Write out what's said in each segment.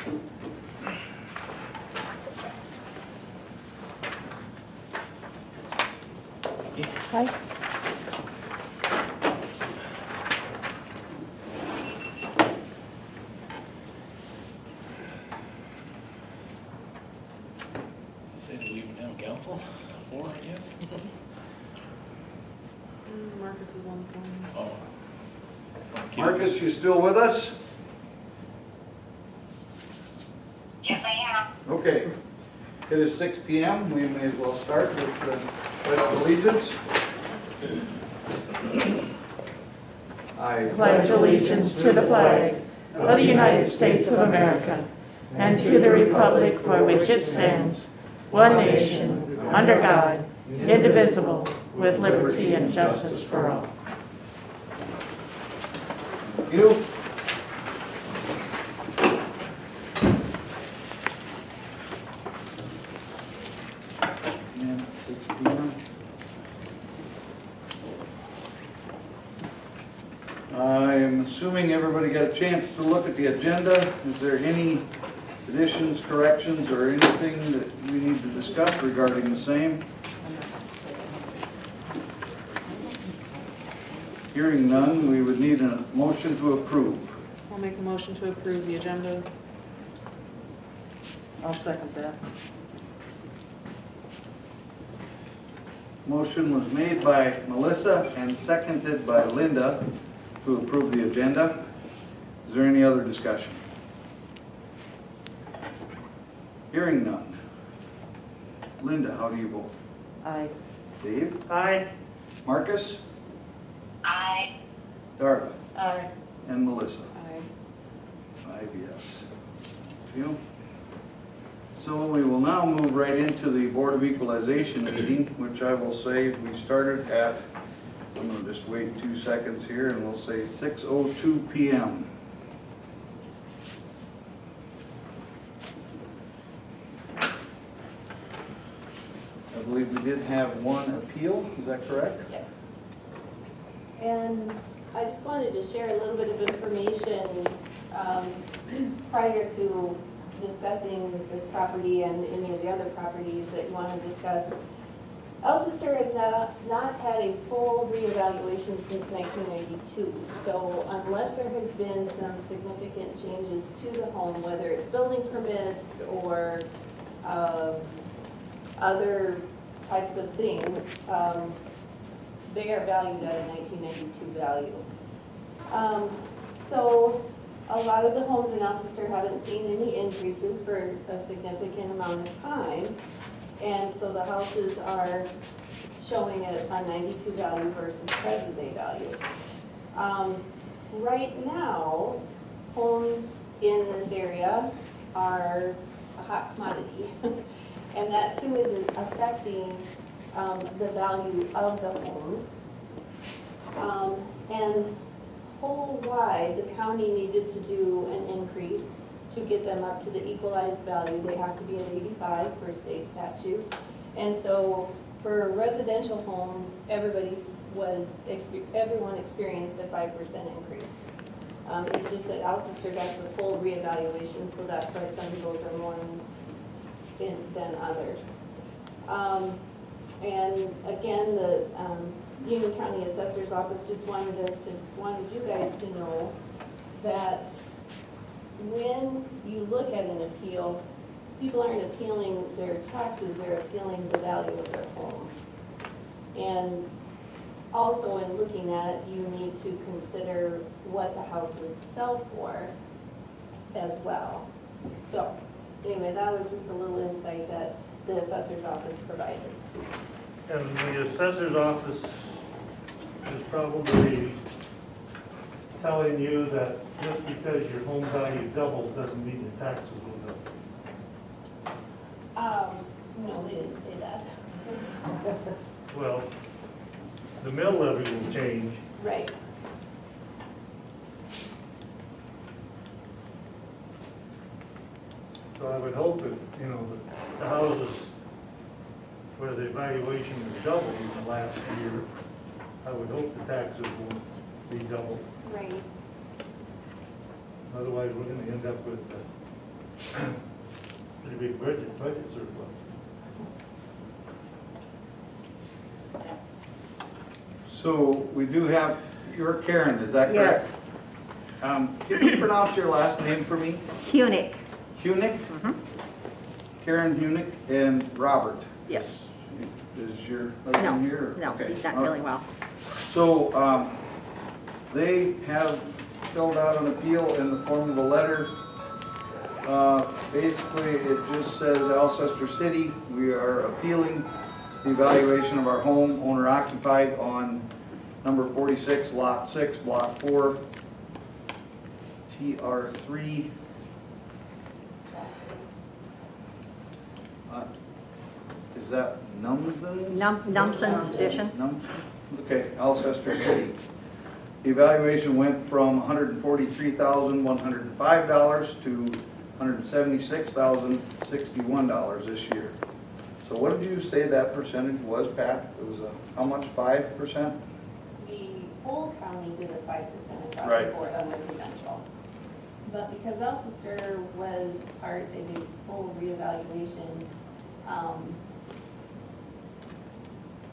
Hi. Say that we even have council? 4, I guess? Marcus is on the phone. Oh. Marcus, you still with us? Yes, I am. Okay. It is 6 p.m. We may as well start with the Pledge of Allegiance. I Pledge allegiance to the flag of the United States of America and to the republic for which it stands, one nation, under God, indivisible, with liberty and justice for all. You. And 6 p.m. I'm assuming everybody got a chance to look at the agenda. Is there any additions, corrections, or anything that we need to discuss regarding the same? Hearing none, we would need a motion to approve. I'll make a motion to approve the agenda. I'll second that. Motion was made by Melissa and seconded by Linda to approve the agenda. Is there any other discussion? Hearing none. Linda, how do you vote? Aye. Dave? Aye. Marcus? I Darla? Aye. And Melissa? Aye. 5 yes. You? So we will now move right into the Board of Equalization meeting, which I will say we started at, I'm going to just wait 2 seconds here, and we'll say 6:02 p.m. I believe we did have one appeal, is that correct? Yes. And I just wanted to share a little bit of information prior to discussing this property and any of the other properties that you want to discuss. Alcester has not had a full reevaluation since 1992. So unless there has been some significant changes to the home, whether it's building permits or other types of things, they are valued at a 1992 value. So a lot of the homes in Alcester haven't seen any increases for a significant amount of time. And so the houses are showing a 92 value versus present day value. Right now, homes in this area are a hot commodity. And that too is affecting the value of the homes. And whole-wide, the county needed to do an increase to get them up to the equalized value. They have to be at 85 for state statute. And so for residential homes, everyone experienced a 5% increase. It's just that Alcester got the full reevaluation, so that's why some of those are more than others. And again, the Union County Assessor's Office just wanted you guys to know that when you look at an appeal, people aren't appealing their taxes, they're appealing the value of their home. And also in looking at it, you need to consider what the house would sell for as well. So anyway, that was just a little insight that the assessor's office provided. And the assessor's office is probably telling you that just because your home value doubled doesn't mean your taxes will double. No, they didn't say that. Well, the mill levy will change. Right. So I would hope that, the houses where the valuation is doubled in the last year, I would hope the taxes will be doubled. Right. Otherwise, we're going to end up with Pretty big budget surplus. So we do have, you're Karen, is that correct? Yes, Can you pronounce your last name for me? Hunick. Hunick? Mhm. Karen Hunick and Robert. Yes. Is your No, husband here? no, Okay. he's not All right. feeling well. So, they have filled out an appeal in the form of a letter. Basically, it just says Alcester City, we are appealing the evaluation of our home owner occupied on number 46, lot 6, block 4, TR3. Is that Numson's? Numson's addition. Okay, Alcester City. The evaluation went from $143,105 to $176,061 this year. So what did you say that percentage was, Pat? It was how much, 5%? The whole county did a 5% across Right. the board on residential. But because Alcester was part of a full reevaluation,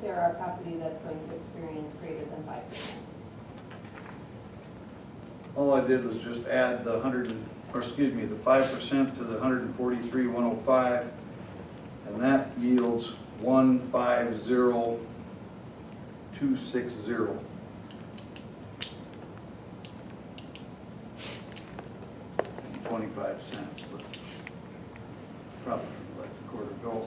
there are property that's going to experience greater than 5%. All I did was just add the 5% to the 143,105, and that yields 150,260. And 25 cents, but probably let the quarter go.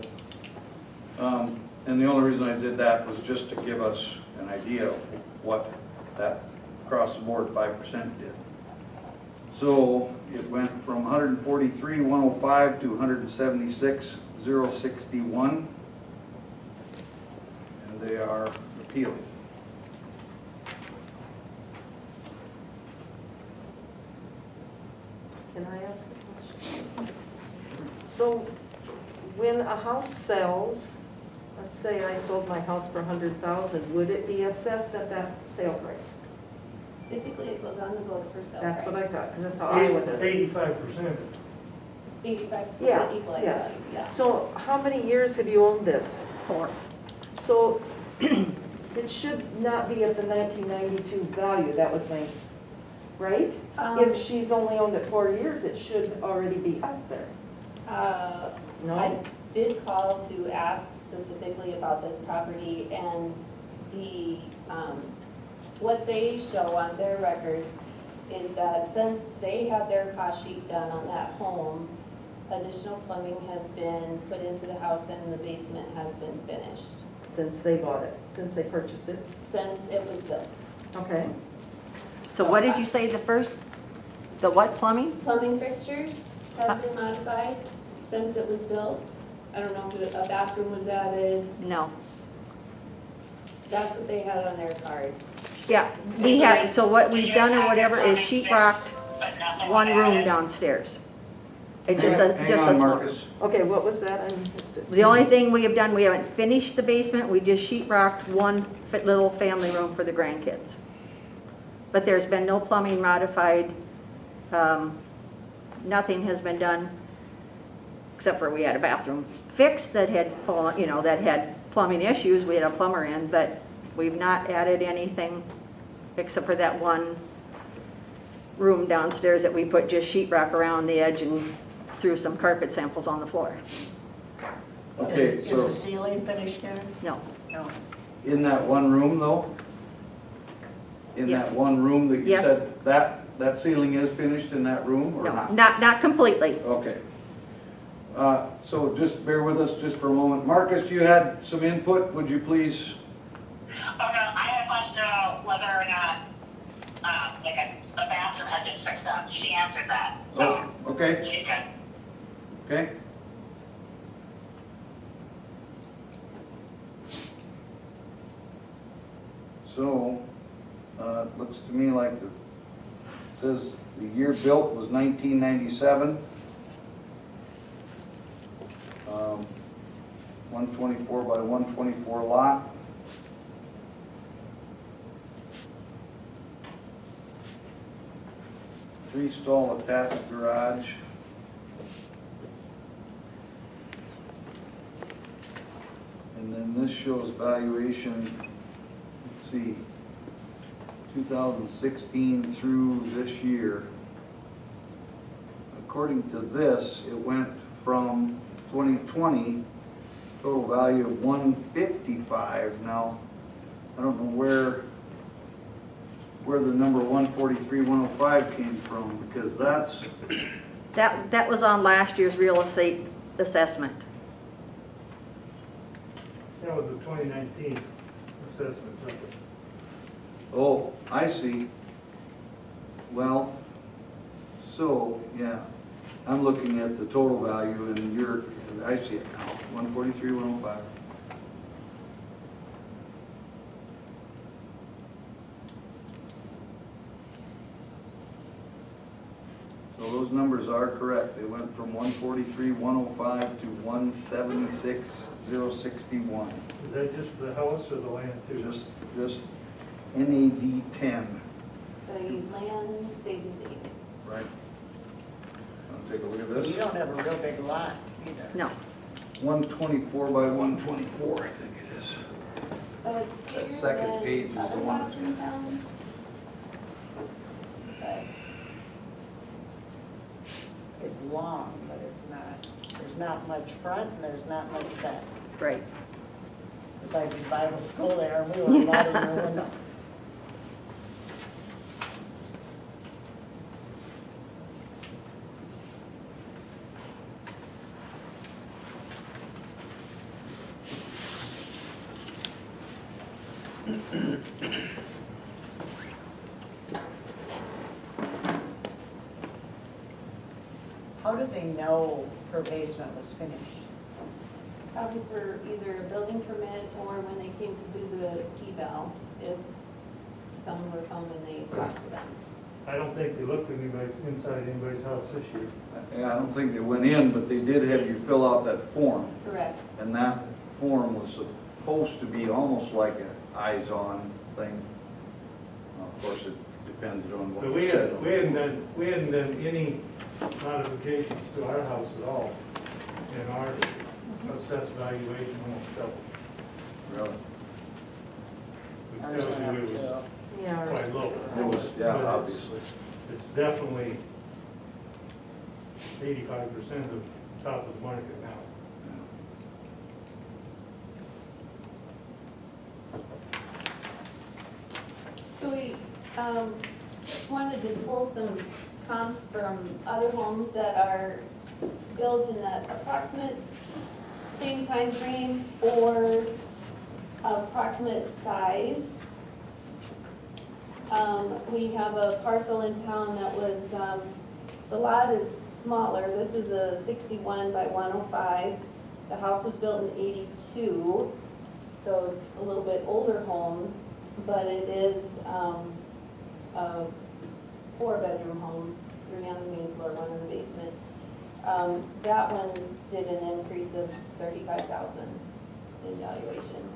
And the only reason I did that was just to give us an idea of what that across the board 5% did. So it went from 143,105 to 176,061, and they are appealing. Can I ask a question? So when a house sells, let's say I sold my house for 100,000, would it be assessed at that sale price? Typically, it goes on the books for sale That's what I price. thought, because that's how Iowa does it. 85%. 85% Yeah, equalize yes. value, yeah. So how many years have you owned this? 4. So it should not be at the 1992 value, that was my, right? If she's only owned it 4 years, it should already be up there. No? I did call to ask specifically about this property, and the, what they show on their records is that since they had their cost sheet done on that home, additional plumbing has been put into the house and the basement has been finished Since they bought it, since they purchased it? since it was built. Okay. So what did you say the what plumbing? Plumbing fixtures have been modified since it was built. I don't know if a bathroom was added. No. That's what they had on their card. Yeah, we have, so what we've done or whatever is sheetrocked one room downstairs. It just a, Hang just on, a small. Marcus. Okay, what was that? I missed it. The only thing we have done, we haven't finished the basement, we just sheetrocked one little family room for the grandkids. But there's been no plumbing modified, nothing has been done, except for we had a bathroom fixed that had fallen, that had plumbing issues, we had a plumber in, but we've not added anything except for that one room downstairs that we put just sheetrock around the edge and threw some carpet samples on the floor. Okay, Is so the ceiling finished there? No, No. in that one room though? In Yes. that one room that you Yes. said, that ceiling is finished in that room or no, not? not completely. Okay. So just bear with us just for a moment. Marcus, you had some input, would you please? Oh, no, I had a question about whether or not, like a bathroom had been fixed up. She answered that, so Oh, okay, she's good. okay. So, it looks to me like it says the year built was 1997. 124 by 124 lot. Three stall attached garage. And then this shows valuation, let's see, 2016 through this year. According to this, it went from 2020, total value of 155. Now, I don't know where the number 143, 105 came from, because that's, That was on last year's real estate assessment. That was the 2019 assessment. oh, I see. Well, so, yeah, I'm looking at the total value and I see it now, 143, 105. So those numbers are correct. They went from 143, 105 to 176, 061. Is that just for the house or the land too? Just NAD 10, The land stayed the same. right? Want to take a look at this? You don't have a real big lot either. No, 124 by 124, I think it is. So it's That bigger second than page is the other one lots that's in town. But It's long, but it's not, there's not much front and there's not much back. right. It's like in Bible school there, and we were right in the window. How do they know her basement was finished? probably for either a building permit or when they came to do the eval, if someone was home and they talked to them. I don't think they looked inside anybody's house this year. Yeah, I don't think they went in, but they did have you fill out that form. Correct. And that form was supposed to be almost like an eyes-on thing. Of course, it depended on what But was said. we hadn't done any modifications to our house at all. And our assessed valuation almost doubled. Really? Which Ours tells went you up it was too. Yeah. quite low. It was, yeah, But obviously. It's definitely 85% of top of the market now. So we wanted to pull some comps from other homes that are built in that approximate same time frame or approximate size. We have a parcel in town that was, the lot is smaller. This is a 61 by 105. The house was built in 82, so it's a little bit older home, but it is a 4-bedroom home, 3 on the main floor, 1 in the basement. That one did an increase of $35,000 in valuation.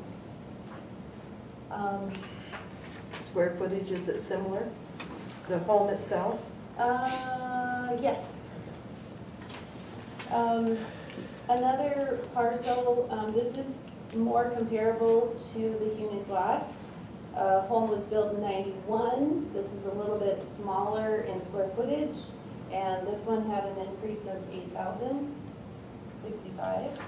Square footage, is it similar? The home itself? Yes. Another parcel, this is more comparable to the Hunig lot. Home was built in 91. This is a little bit smaller in square footage, and this one had an increase of $8,065.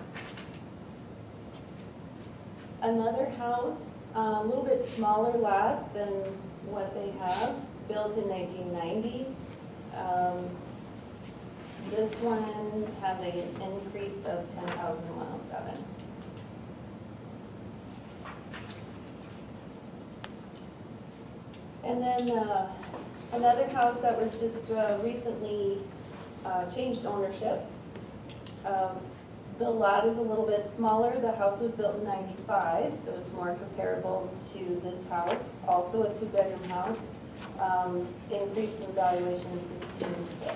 Another house, a little bit smaller lot than what they have, built in 1990. This one had an increase of $10,107. And then another house that was just recently changed ownership. The lot is a little bit smaller. The house was built in 95, so it's more comparable to this house. Also a 2-bedroom house. Increase in valuation is $16,600.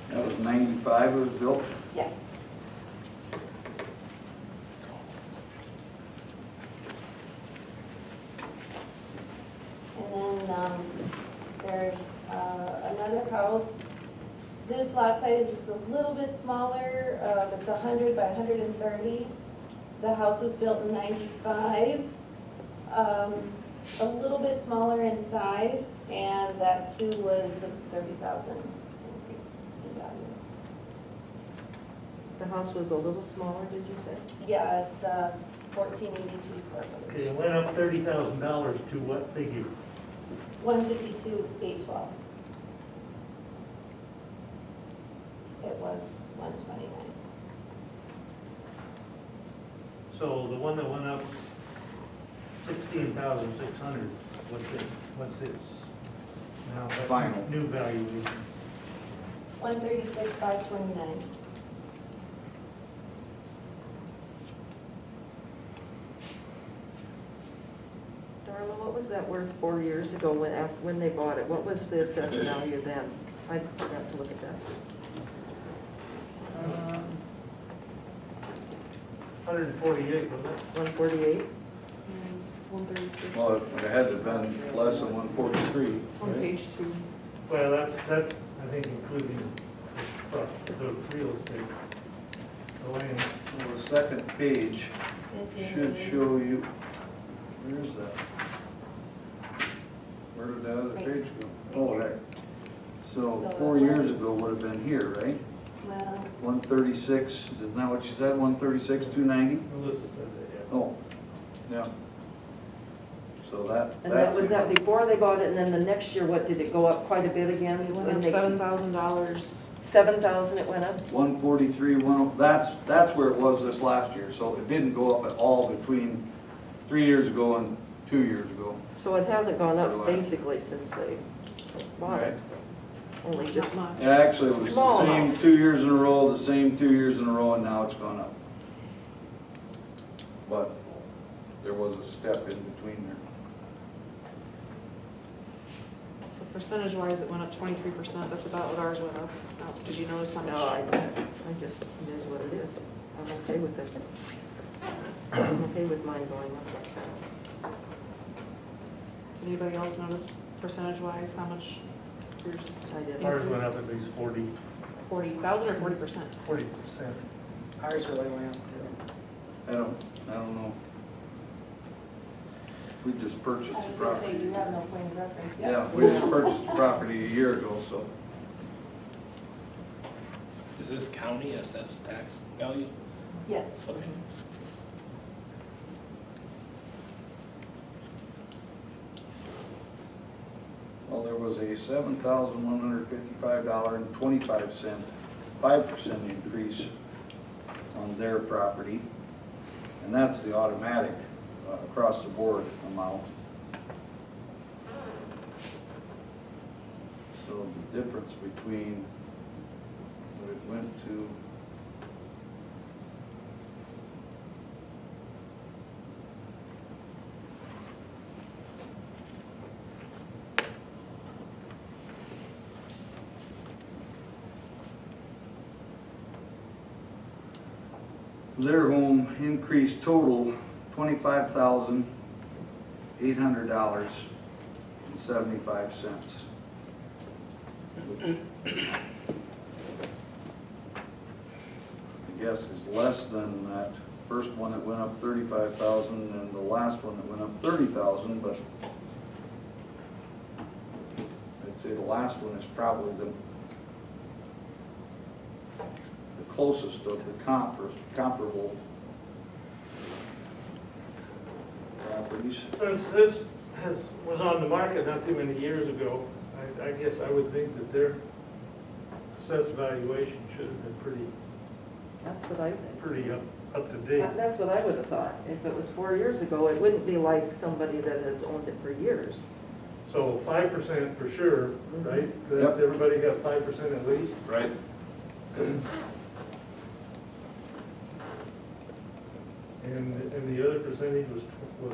That was 95 it was built? Yes. And then there's another house. This lot size is a little bit smaller. It's 100 by 130. The house was built in 95, a little bit smaller in size, and that too was a 30,000 increase in value. The house was a little smaller, did you say? Yeah, it's 1482 square Okay, footage. it went up $30,000 to what figure? 152,812. It was 129. So the one that went up 16,600, what's its now Final. new valuation? 136,529. Darla, what was that worth 4 years ago when they bought it? What was the assessed value then? I forgot to look at that. 148, wasn't it? 148? 136. Well, it had to have been less than 143. On right? page 2. Well, that's, I think, including the real estate, the land. Well, the second page should show you, where is that? Where did that other page go? Oh, there. So 4 years ago would have been here, right? Well, 136, isn't that what you said, 136, 290? Melissa said that, yeah. Oh, yeah. So that's. And that was that before they bought it, and then the next year, what, did it go up quite a bit again? It went When up they- $7,000. 7,000 it went up? 143, that's where it was this last year, so it didn't go up at all between 3 years ago and 2 years ago. So it hasn't gone up basically since they bought it, only just, Not much. Yeah, actually, it was the Small same amounts. 2 years in a row, the same 2 years in a row, and now it's gone up. But there was a step in between there. So percentage-wise, it went up 23%. That's about what ours went up. Did you notice how much? no, I just, it is what it is. I'm okay with it. I'm okay with mine going up like that. Did anybody else notice percentage-wise how much yours? I did. Ours went up at least 40,000 or 40%? 40%. Ours really went up too. I don't know. We just purchased I the was gonna say, property. you have no point of reference yet. Yeah, we just purchased the property a year ago, so. Is this county assessed tax value? Yes. Okay. Well, there was a $7,155.25, 5% increase on their property. And that's the automatic across the board amount. So the difference between what it went to their home increased total $25,800.75. I guess is less than that first one that went up 35,000 and the last one that went up 30,000, but I'd say the last one is probably the closest of the comparable properties. Since this was on the market not too many years ago, I guess I would think that their assessed valuation should have been That's what I think. pretty up to date. That's what I would have thought. If it was 4 years ago, it wouldn't be like somebody that has owned it for years. So 5% for sure, right? That's, Yep. everybody got 5% at least? Right. And the other percentage was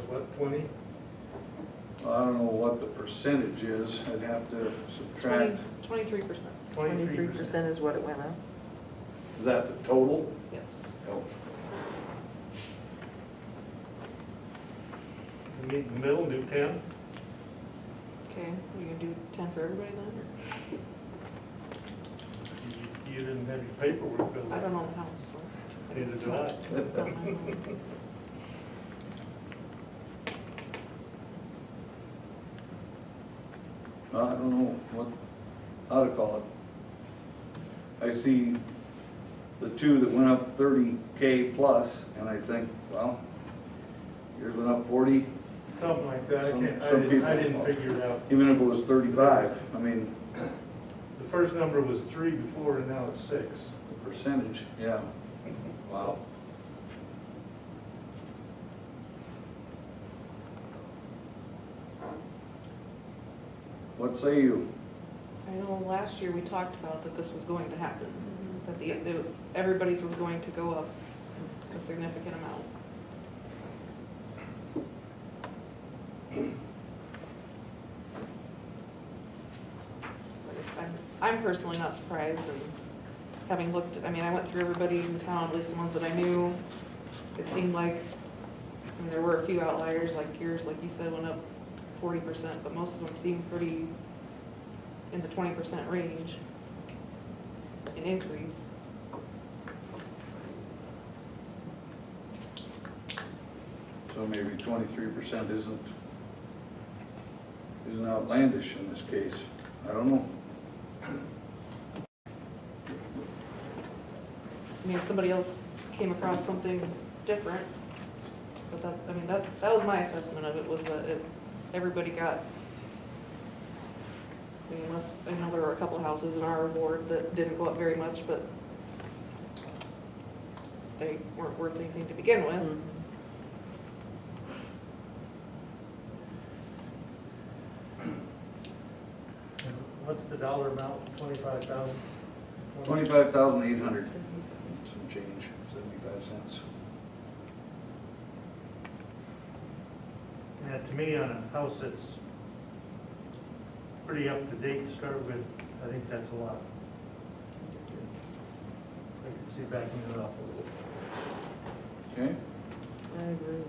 what, 20? Well, I don't know what the percentage is. I'd have to subtract. 23%. 23% is what it went up. Is that the total? Yes. Oh. We meet in the middle, do 10? Okay, we gonna do 10 for everybody then? You didn't have your paperwork filled Or? I out. don't know the house, so. Neither did I. Don't know. well, I don't know how to call it. I see the two that went up 30K plus, and I think, well, yours went up 40, Something like that, I Some- can't, some people- I didn't figure it out. even if it was 35. I mean, The first number was 3 before, and now it's 6. the percentage, yeah. Wow. What say you? I know last year we talked about that this was going to happen, that everybody's was going to go up a significant amount. So I guess I'm personally not surprised, and having looked, I mean, I went through everybody in town, at least the ones that I knew. It seemed like, I mean, there were a few outliers, like yours, like you said, went up 40%, but most of them seemed pretty in the 20% range in increase. So maybe 23% isn't outlandish in this case. I don't know. I mean, if somebody else came across something different, but that, I mean, that was my assessment of it, was that everybody got, I mean, unless, I know there were a couple of houses in our ward that didn't go up very much, but they weren't worth anything to begin with. What's the dollar amount, 25,000? 25,800. Some change, 75 cents. Yeah, to me, on a house that's pretty up to date to start with, I think that's a lot. I could see backing it up a little. Okay, I agree.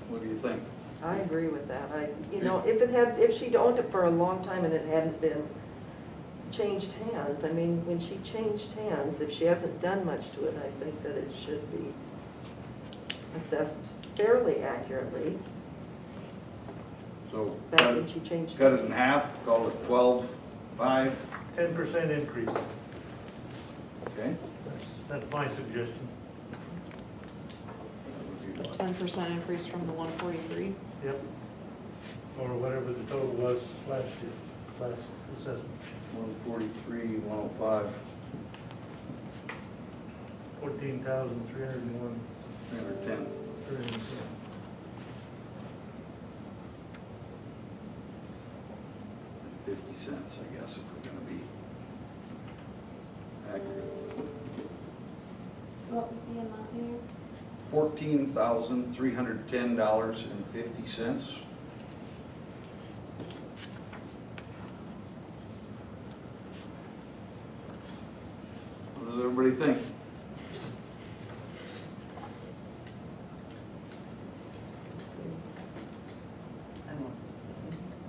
what do you think? I agree with that. If she'd owned it for a long time and it hadn't been changed hands, I mean, when she changed hands, if she hasn't done much to it, I think that it should be assessed fairly accurately. So Back when she changed. cut it in half, call it 12.5, 10% increase, okay? that's my suggestion. That would be what? 10% increase from the 143. Yep. Or whatever the total was last year, last assessment. 143, 105, 14,301. 310. 310. $0.50, I guess, if we're gonna be accurate. What was the amount here? $14,310.50. What does everybody think?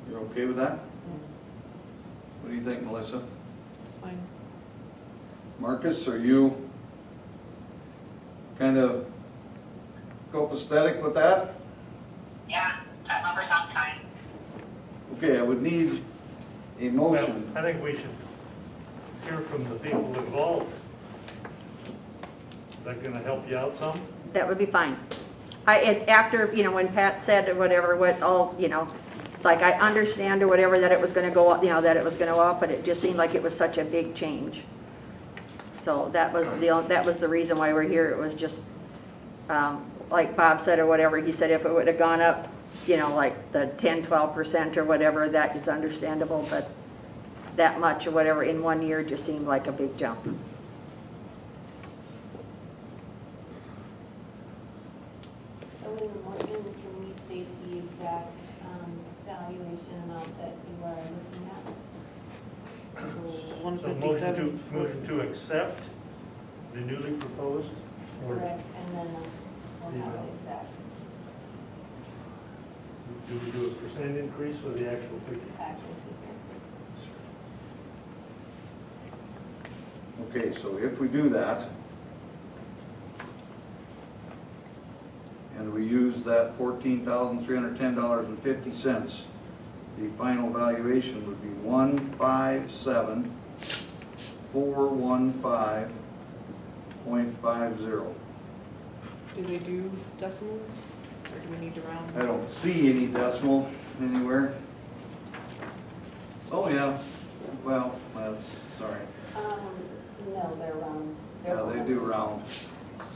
You're okay with that? What do you think, Melissa? Fine. Marcus, are you kind of copacetic with that? Yeah, that number sounds fine. Okay, I would need a Well, motion. I think we should hear from the people involved. Is that gonna help you out some? That would be fine. After, when Pat said or whatever, it's like I understand or whatever that it was gonna go up, that it was gonna go up, but it just seemed like it was such a big change. So that was the reason why we're here. It was just, like Bob said or whatever, he said if it would have gone up, like the 10, 12% or whatever, that is understandable, but that much or whatever in 1 year just seemed like a big jump. So in the motion, can we state the exact valuation amount that you are looking at? So So 157. motion to accept the newly proposed, or Correct, and then we'll have it exact, do we do a percent increase or the actual figure? actual figure. Okay, so if we do that, and we use that $14,310.50, the final valuation would be 157,415.50. Do they do decimals, or do we need to round? I don't see any decimal anywhere. Oh, yeah, well, that's, sorry. No, they're round. Yeah, they do round.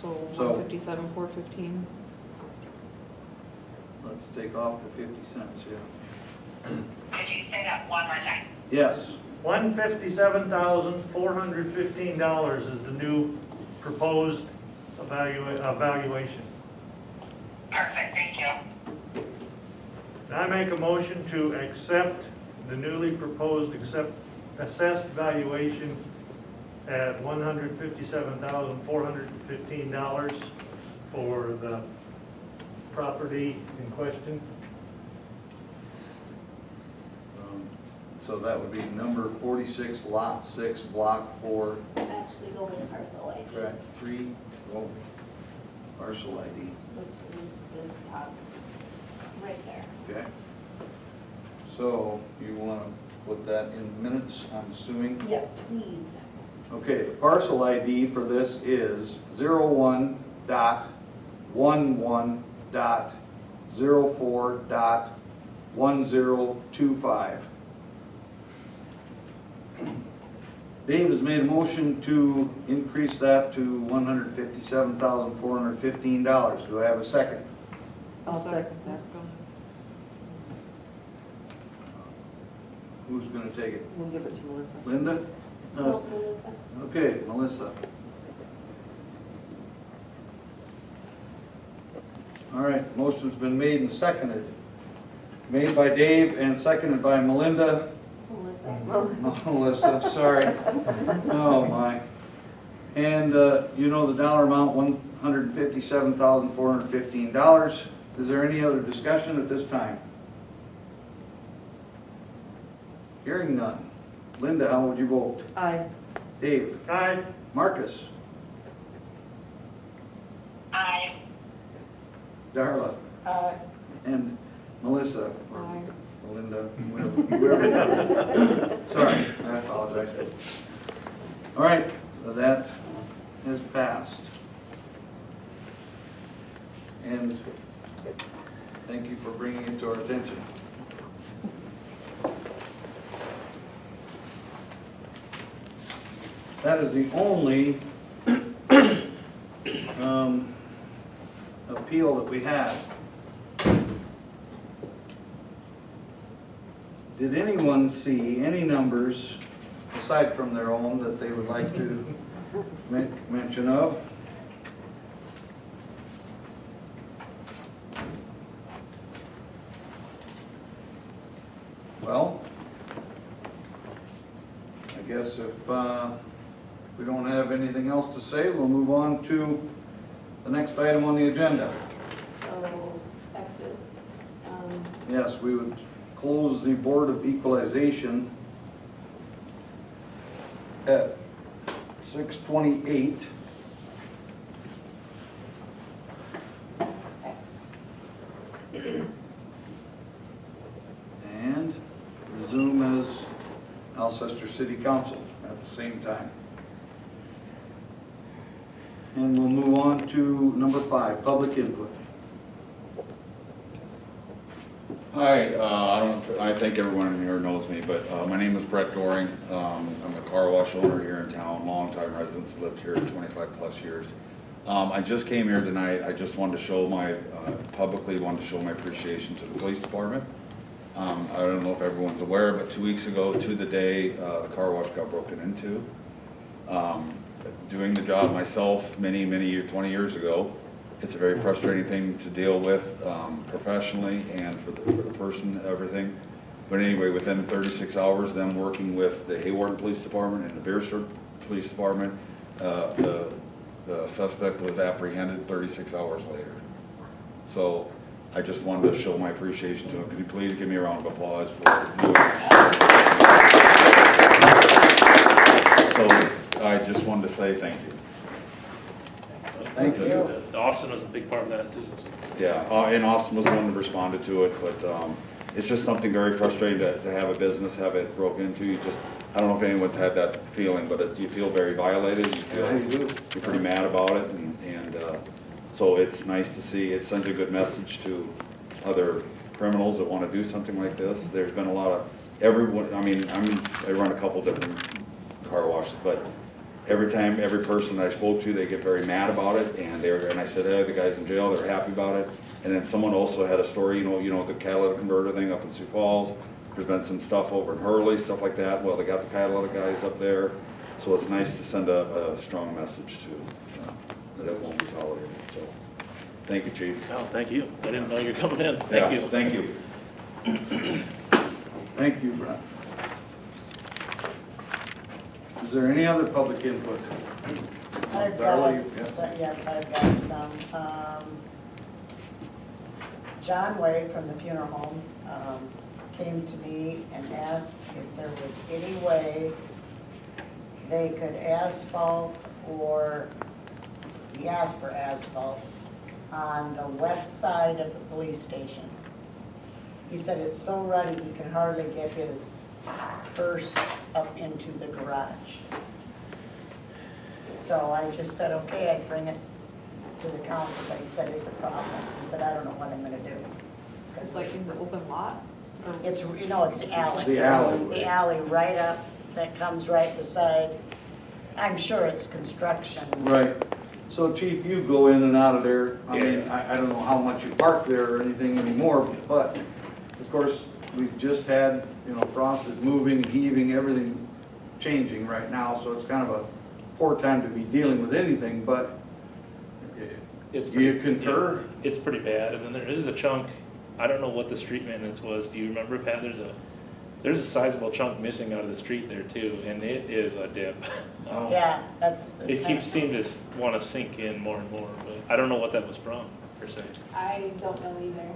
So So- 157, 415. Let's take off the 50 cents, yeah. Could you say that one more time? Yes, $157,415 is the new proposed valuation. Perfect, thank you. And I make a motion to accept the newly proposed assessed valuation at $157,415 for the property in question. so that would be number 46, lot 6, block 4, Actually, go with parcel ID, tract 3, oh, parcel ID, which is this top, right there. okay? So you want to put that in minutes, I'm assuming? Yes, please. Okay, the parcel ID for this is 01.11.04.1025. Dave has made a motion to increase that to $157,415. Do I have a second? I'll second that. Go ahead. Who's going to take it? We'll give it to Melissa. Linda? Oh, Melissa. Okay, Melissa. All right, motion's been made and seconded. Made by Dave and seconded by Melinda. Melissa. Melissa, sorry. Oh, my. And you know the dollar amount, $157,415. Is there any other discussion at this time? Hearing none. Linda, how would you vote? Aye. Dave? Aye. Marcus? Aye. Darla? Aye. And Melissa? or Aye. Melinda? Whoever. Sorry, I apologize. All right, so that has passed. And thank you for bringing it to our attention. That is the only appeal that we have. Did anyone see any numbers, aside from their own, that they would like to make mention of? Well, I guess if we don't have anything else to say, we'll move on to the next item on the agenda. So, exit. Yes, we would close the Board of Equalization at 6:28. And resume as Alcester City Council at the same time. And we'll move on to number 5, public input. Hi, I think everyone here knows me, but my name is Brett Doring. I'm a car wash owner here in town, longtime resident, lived here 25 plus years. I just came here tonight. I just wanted to show publicly wanted to show my appreciation to the police department. I don't know if everyone's aware, but 2 weeks ago to the day, the car wash got broken into. Doing the job myself many 20 years ago, it's a very frustrating thing to deal with professionally and for the person, everything. But anyway, within 36 hours, them working with the Hayward Police Department and the Beersford Police Department, the suspect was apprehended 36 hours later. So I just wanted to show my appreciation to him. Could you please give me a round of applause for doing that? So I just wanted to say thank you. Thank Austin was a big part of that too. So. Yeah, and Austin was the one that responded to it, but it's just something very frustrating to have a business, have it broke into. You just, I don't know if anyone's had that feeling, but you feel very violated. You feel, Yeah, you do. you're pretty mad about it, and so it's nice to see, it sends a good message to other criminals that want to do something like this. There's been a lot of, everyone, I run a couple different car washes, but every time, every person I spoke to, they get very mad about it, and I said, hey, the guy's in jail, they're happy about it. And then someone also had a story, you know, the catalytic converter thing up in Sioux Falls. There's been some stuff over in Hurley, stuff like that. Well, they got the catalytic guys up there, so it's nice to send a strong message to, that it won't be tolerated, so. Thank you, Chief. Oh, thank you. I didn't know you were coming in. Thank Yeah, you. Thank you. Thank you, Brent. Is there any other public input? I've Darla, got, I've got some. John Way from the funeral home came to me and asked if there was any way they could asphalt, or he asked for asphalt on the west side of the police station. He said it's so rutty he can hardly get his purse up into the garage. So I just said, okay, I'd bring it to the council, but he said it's a problem. He said, I don't know what I'm gonna do. It's like in the open lot? Or- It's, you know, it's the alley. The alley. The alley right up, that comes right beside, I'm sure it's construction. Right. So Chief, you go in and out of there. I mean, I don't know how much you park there or anything anymore, but of course, we've just had, you know, frost is moving, heaving, everything changing right now, so it's kind of a poor time to be dealing with anything, but It's do you pretty- concur? yeah, it's pretty bad, and then there is a chunk, I don't know what the street maintenance was. Do you remember, Pat? There's a sizable chunk missing out of the street there too, and it is a dip. Yeah, that's. the It kind keeps of- seeming to want to sink in more and more, but I don't know what that was from, per se. I don't know either.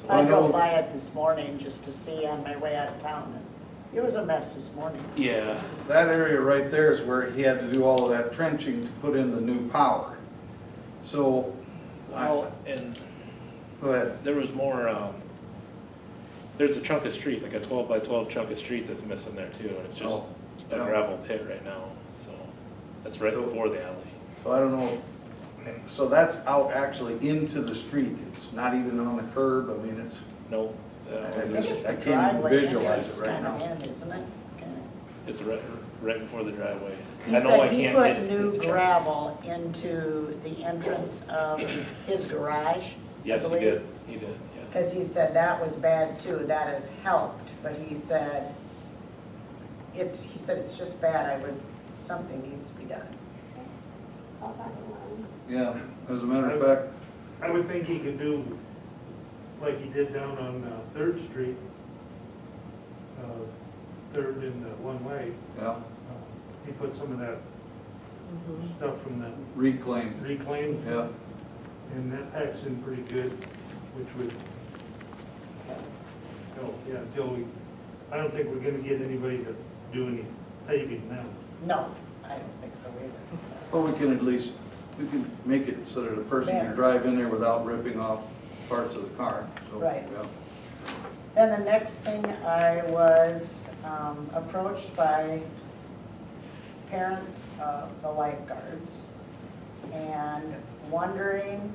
So I I know- drove by it this morning just to see on my way out of town, and it was a mess this morning. Yeah, That area right there is where he had to do all of that trenching to put in the new power. So, well, and go ahead. there was more, there's a chunk of street, like a 12 by 12 chunk of street that's missing there too, and it's just Oh, a yeah. gravel pit right now, so that's right So- before the alley. So I don't know, so that's out actually into the street. It's not even on the curb. I mean, it's, No, I think it's I the can't even driveway in there visualize that's it right kind of now. in, isn't it? Kinda. it's right before the driveway. He I know I said he can't put hit new the chunk. gravel into the entrance of his garage. Yes, he did, yeah. Because he said that was bad too, that has helped, but he said, he said it's just bad, something needs to be done. I'll talk to him. yeah, as a matter of fact, I would think he could do like he did down on Third Street, Third in one way. yeah, He put some of that stuff from the reclaimed, reclaimed, yeah. and that packs in pretty good, which would help, yeah, I don't think we're gonna get anybody to do any paving now. No, I don't think so either. Well, we can make it so that a person Better. can drive in there without ripping off parts of the car. So, Right. yeah. Then the next thing, I was approached by parents of the lifeguards and wondering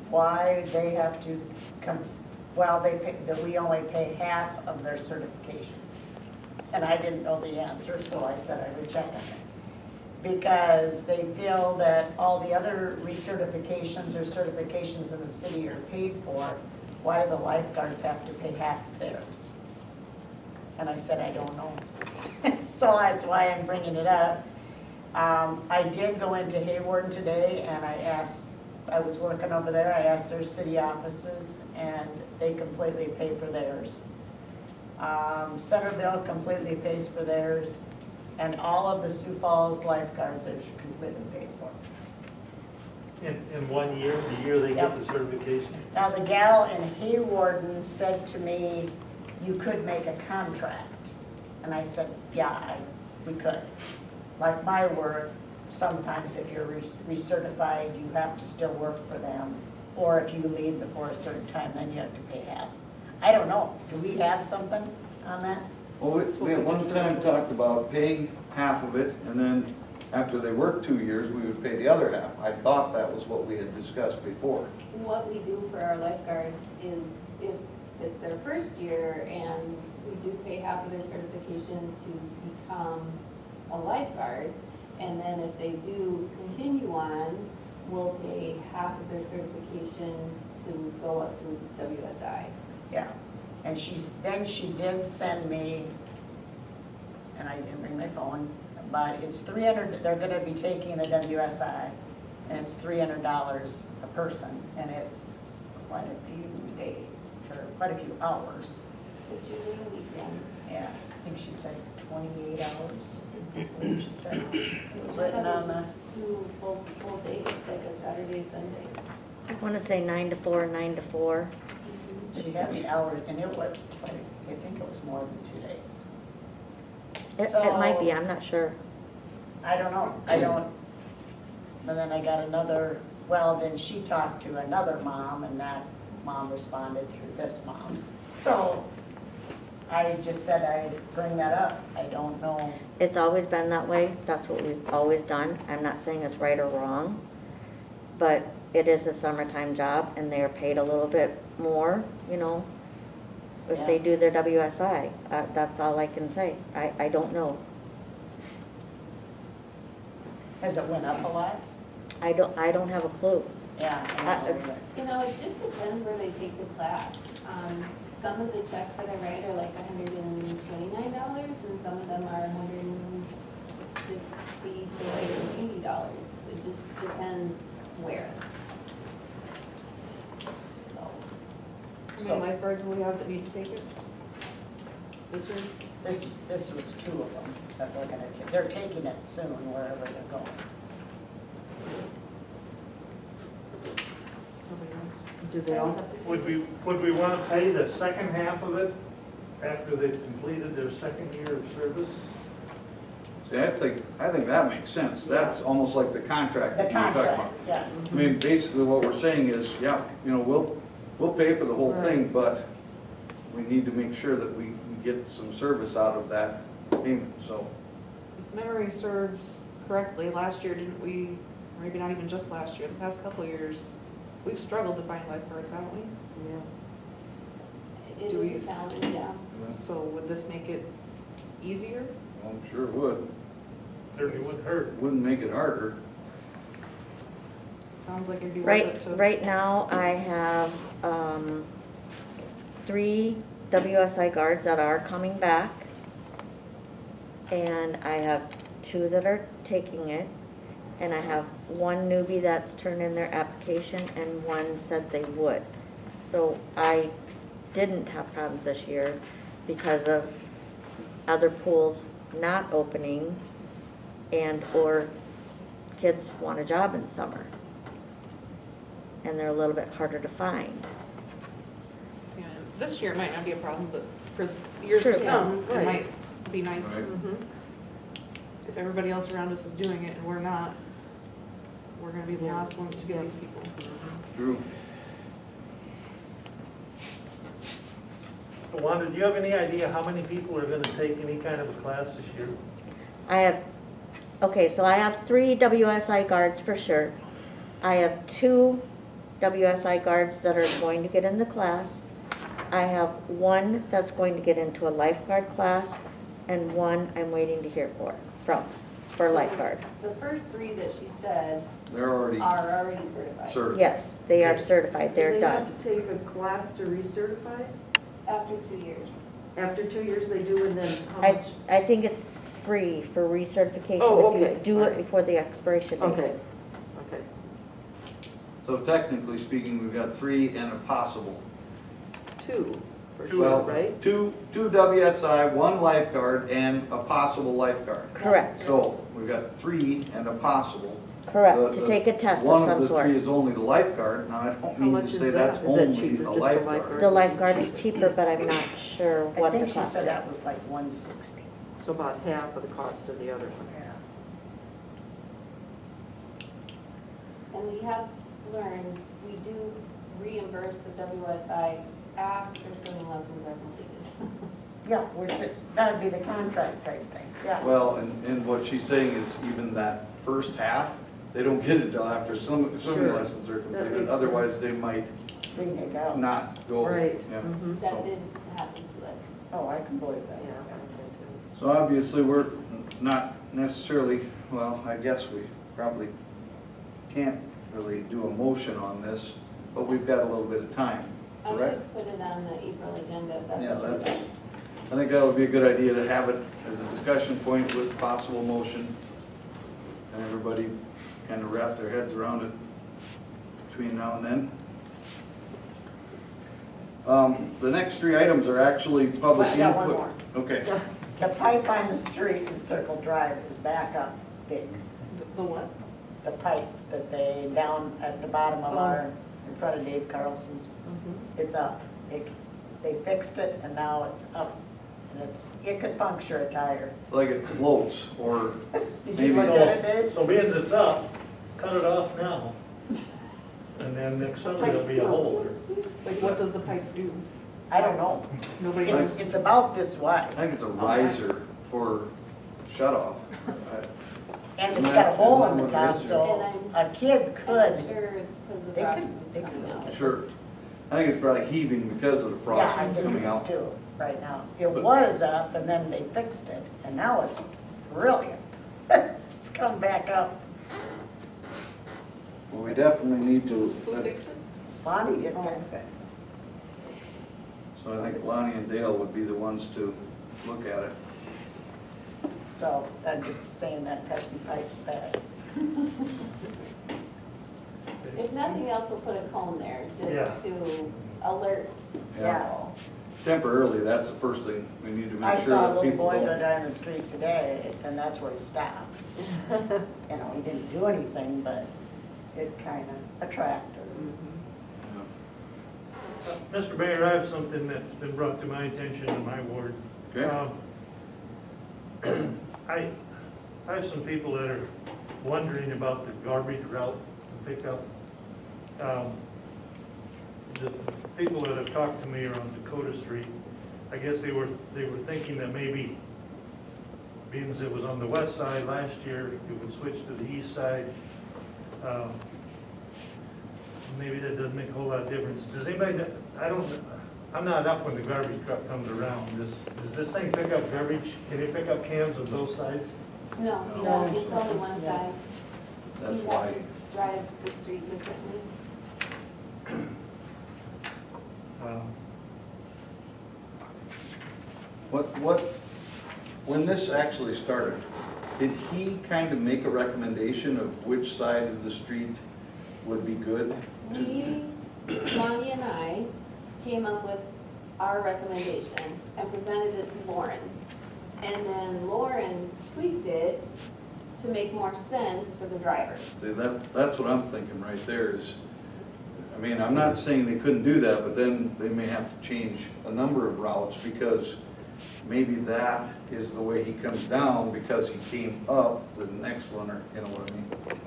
why they have to come, that we only pay half of their certifications. And I didn't know the answer, so I said I would check on it. Because they feel that all the other recertifications or certifications in the city are paid for, why do the lifeguards have to pay half of theirs? And I said, I don't know. So that's why I'm bringing it up. I did go into Hayward today and I was working over there, I asked their city offices and they completely pay for theirs. Centerville completely pays for theirs, and all of the Sioux Falls lifeguards are completely paid for. In 1 year, the year they get the certification. Now, the gal in Haywarden said to me, you could make a contract. And I said, yeah, we could. Like my work, sometimes if you're recertified, you have to still work for them. Or if you leave before a certain time, then you have to pay half. I don't know, do we have something on that? Well, we at one time talked about paying half of it, and then after they worked 2 years, we would pay the other half. I thought that was what we had discussed before. What we do for our lifeguards is if it's their first year and we do pay half of their certification to become a lifeguard, and then if they do continue on, we'll pay half of their certification to go up to WSI. Yeah, and then she did send me, and I didn't bring my phone, but it's 300, they're gonna be taking the WSI, and it's $300 a person, and it's quite a few days, or quite a few hours. It's usually a weekend. Yeah, I think she said 28 hours, I believe she said. It was written on the, 2 full days, like a Saturday, Sunday. I want to say 9 to 4, 9 to 4. she had the hours, and it was, quite I think it was more than 2 days. It might be, I'm not sure. I don't know, and then I got another, well, then she talked to another mom, and that mom responded through this mom. So I just said I'd bring that up, I don't know. It's always been that way. That's what we've always done. I'm not saying it's right or wrong, but it is a summertime job and they are paid a little bit more, you know, if they Yeah. do their WSI. That's all I can say. I don't know. Has it went up a lot? I don't have a clue. Yeah. I don't know either. You know, it just depends where they take the class. Some of the checks that I write are like $129, and some of them are $160 to $80. It just depends where. How many lifeguards will we have that need to take it? This year? This was 2 of them that they're gonna take, they're taking it soon wherever they're going. Do they all? Would we want to pay the second half of it after they've completed their second year of service? See, I think that makes sense. That's almost like the contract The that you were talking contract, about. yeah. I mean, basically what we're saying is, yeah, you know, we'll pay for the whole thing, but we need to make sure that we get some service out of that payment, so. If memory serves correctly, last year, didn't we, or maybe not even just last year, the past couple of years, we've struggled to find lifeguards, haven't we? Yeah. It Do is we- a challenge, yeah. So would this make it easier? I'm sure it would. Certainly wouldn't hurt. It wouldn't make it harder. Sounds like it'd be worth it to. Right now, I have 3 WSI guards that are coming back. And I have 2 that are taking it. And I have 1 newbie that's turned in their application and 1 said they would. So I didn't have problems this year because of other pools not opening and or kids want a job in summer. And they're a little bit harder to find. Yeah, this year it might not be a problem, but for years True. to come, it Right. might be nice. Right. If everybody else around us is doing it and we're not, we're gonna be the last ones to get these people. True. Wanda, do you have any idea how many people are going to take any kind of a class this year? So I have 3 WSI guards for sure. I have 2 WSI guards that are going to get in the class. I have 1 that's going to get into a lifeguard class, and 1 I'm waiting to hear for lifeguard. The first 3 that she said They're already are already certified. certified. Yes, they are certified, they're Do they done. have to take a class to recertify? After 2 years. After 2 years they do, and then how I, much? I think it's free for recertification Oh, if you okay. do it Alright. before the expiration date. Okay. So technically speaking, we've got 3 and a possible. 2, for Well, sure, right? 2 WSI, 1 lifeguard, and a possible lifeguard. Correct, So we've got 3 and a possible. correct, The- to the- take a test of One of some the 3 sort. is only the lifeguard. Now, I don't How mean much to is say that? that's Is that only cheaper, a just the lifeguard. lifeguard? The lifeguard is cheaper, but I'm not sure I what the think she cost said is. that was like 160. So about half of the cost of the other one. Yeah. And we have learned, we do reimburse the WSI after swimming lessons are completed. Yeah, that'd be the contract type thing, yeah. Well, and what she's saying is even that first half, they don't get it until after swimming Sure. lessons are makes completed. sense. Otherwise, they might Bring it out. not go. Right. Yeah. That So- did happen to us. Oh, I can believe that. So obviously, we're not necessarily, well, I guess we probably can't really do a motion on this, but we've got a little bit of time, I correct? could put it on the April agenda if that's Yeah, what you're that's, saying. I think that would be a good idea to have it as a discussion point with possible motion. And everybody kind of wrap their heads around it between now and then. The next three items are actually public I got one input. more. Okay, The pipe on the street in Circle Drive is back up big. The what? The pipe that they, down at the bottom of our, in front of Dave Carlson's, it's up. They fixed it and now it's up. And it could puncture a tire. it's like it floats, or Did maybe you look at it, Dave? So being it's up, cut it off now. And then next summer there'll be a hole. Like, what does the pipe do? I don't know. Nobody It's, knows. it's about this I wide. think it's a riser for shut-off. And it's got a hole in the top, And so I'm- a kid And I'm could, sure it's because the they frost could- is they could coming out. Sure. I think it's probably heaving because of the yeah, frost I think coming it is out. too, right now. It was up and then they fixed it and now it's brilliant. It's come back up. Well, we definitely need to, Who fixed it? Bonnie did fix it. so I think Lonnie and Dale would be the ones to look at it. So I'm just saying that pesky pipe's bad. If nothing else, we'll put a cone there Yeah. just to alert Yeah. people. Temporarily, that's the first thing we need to I make sure saw a that little people boy go don't. down the street today and that's where he stopped. You know, he didn't do anything, but it kind of attracted him. Mr. Mayor, I have something that's been brought to my attention in my ward. Okay. I have some people that are wondering about the garbage route and pickup. The people that have talked to me are on Dakota Street. I guess they were thinking that maybe, being as it was on the west side last year, it would switch to the east side. Maybe that doesn't make a whole lot of difference. Does anybody, I'm not up when the garbage truck comes around. Does this thing pick up garbage? Can it pick up cans of both sides? No, you No. don't. It's only one side. That's You why, have to drive the street differently. when this actually started, did he kind of make a recommendation of which side of the street would be good? We, Lonnie and I, came up with our recommendation and presented it to Lauren. And then Lauren tweaked it to make more sense for the drivers. See, that's what I'm thinking right there is, I mean, I'm not saying they couldn't do that, but then they may have to change a number of routes because maybe that is the way he comes down because he came up the next one, or, you know what I mean?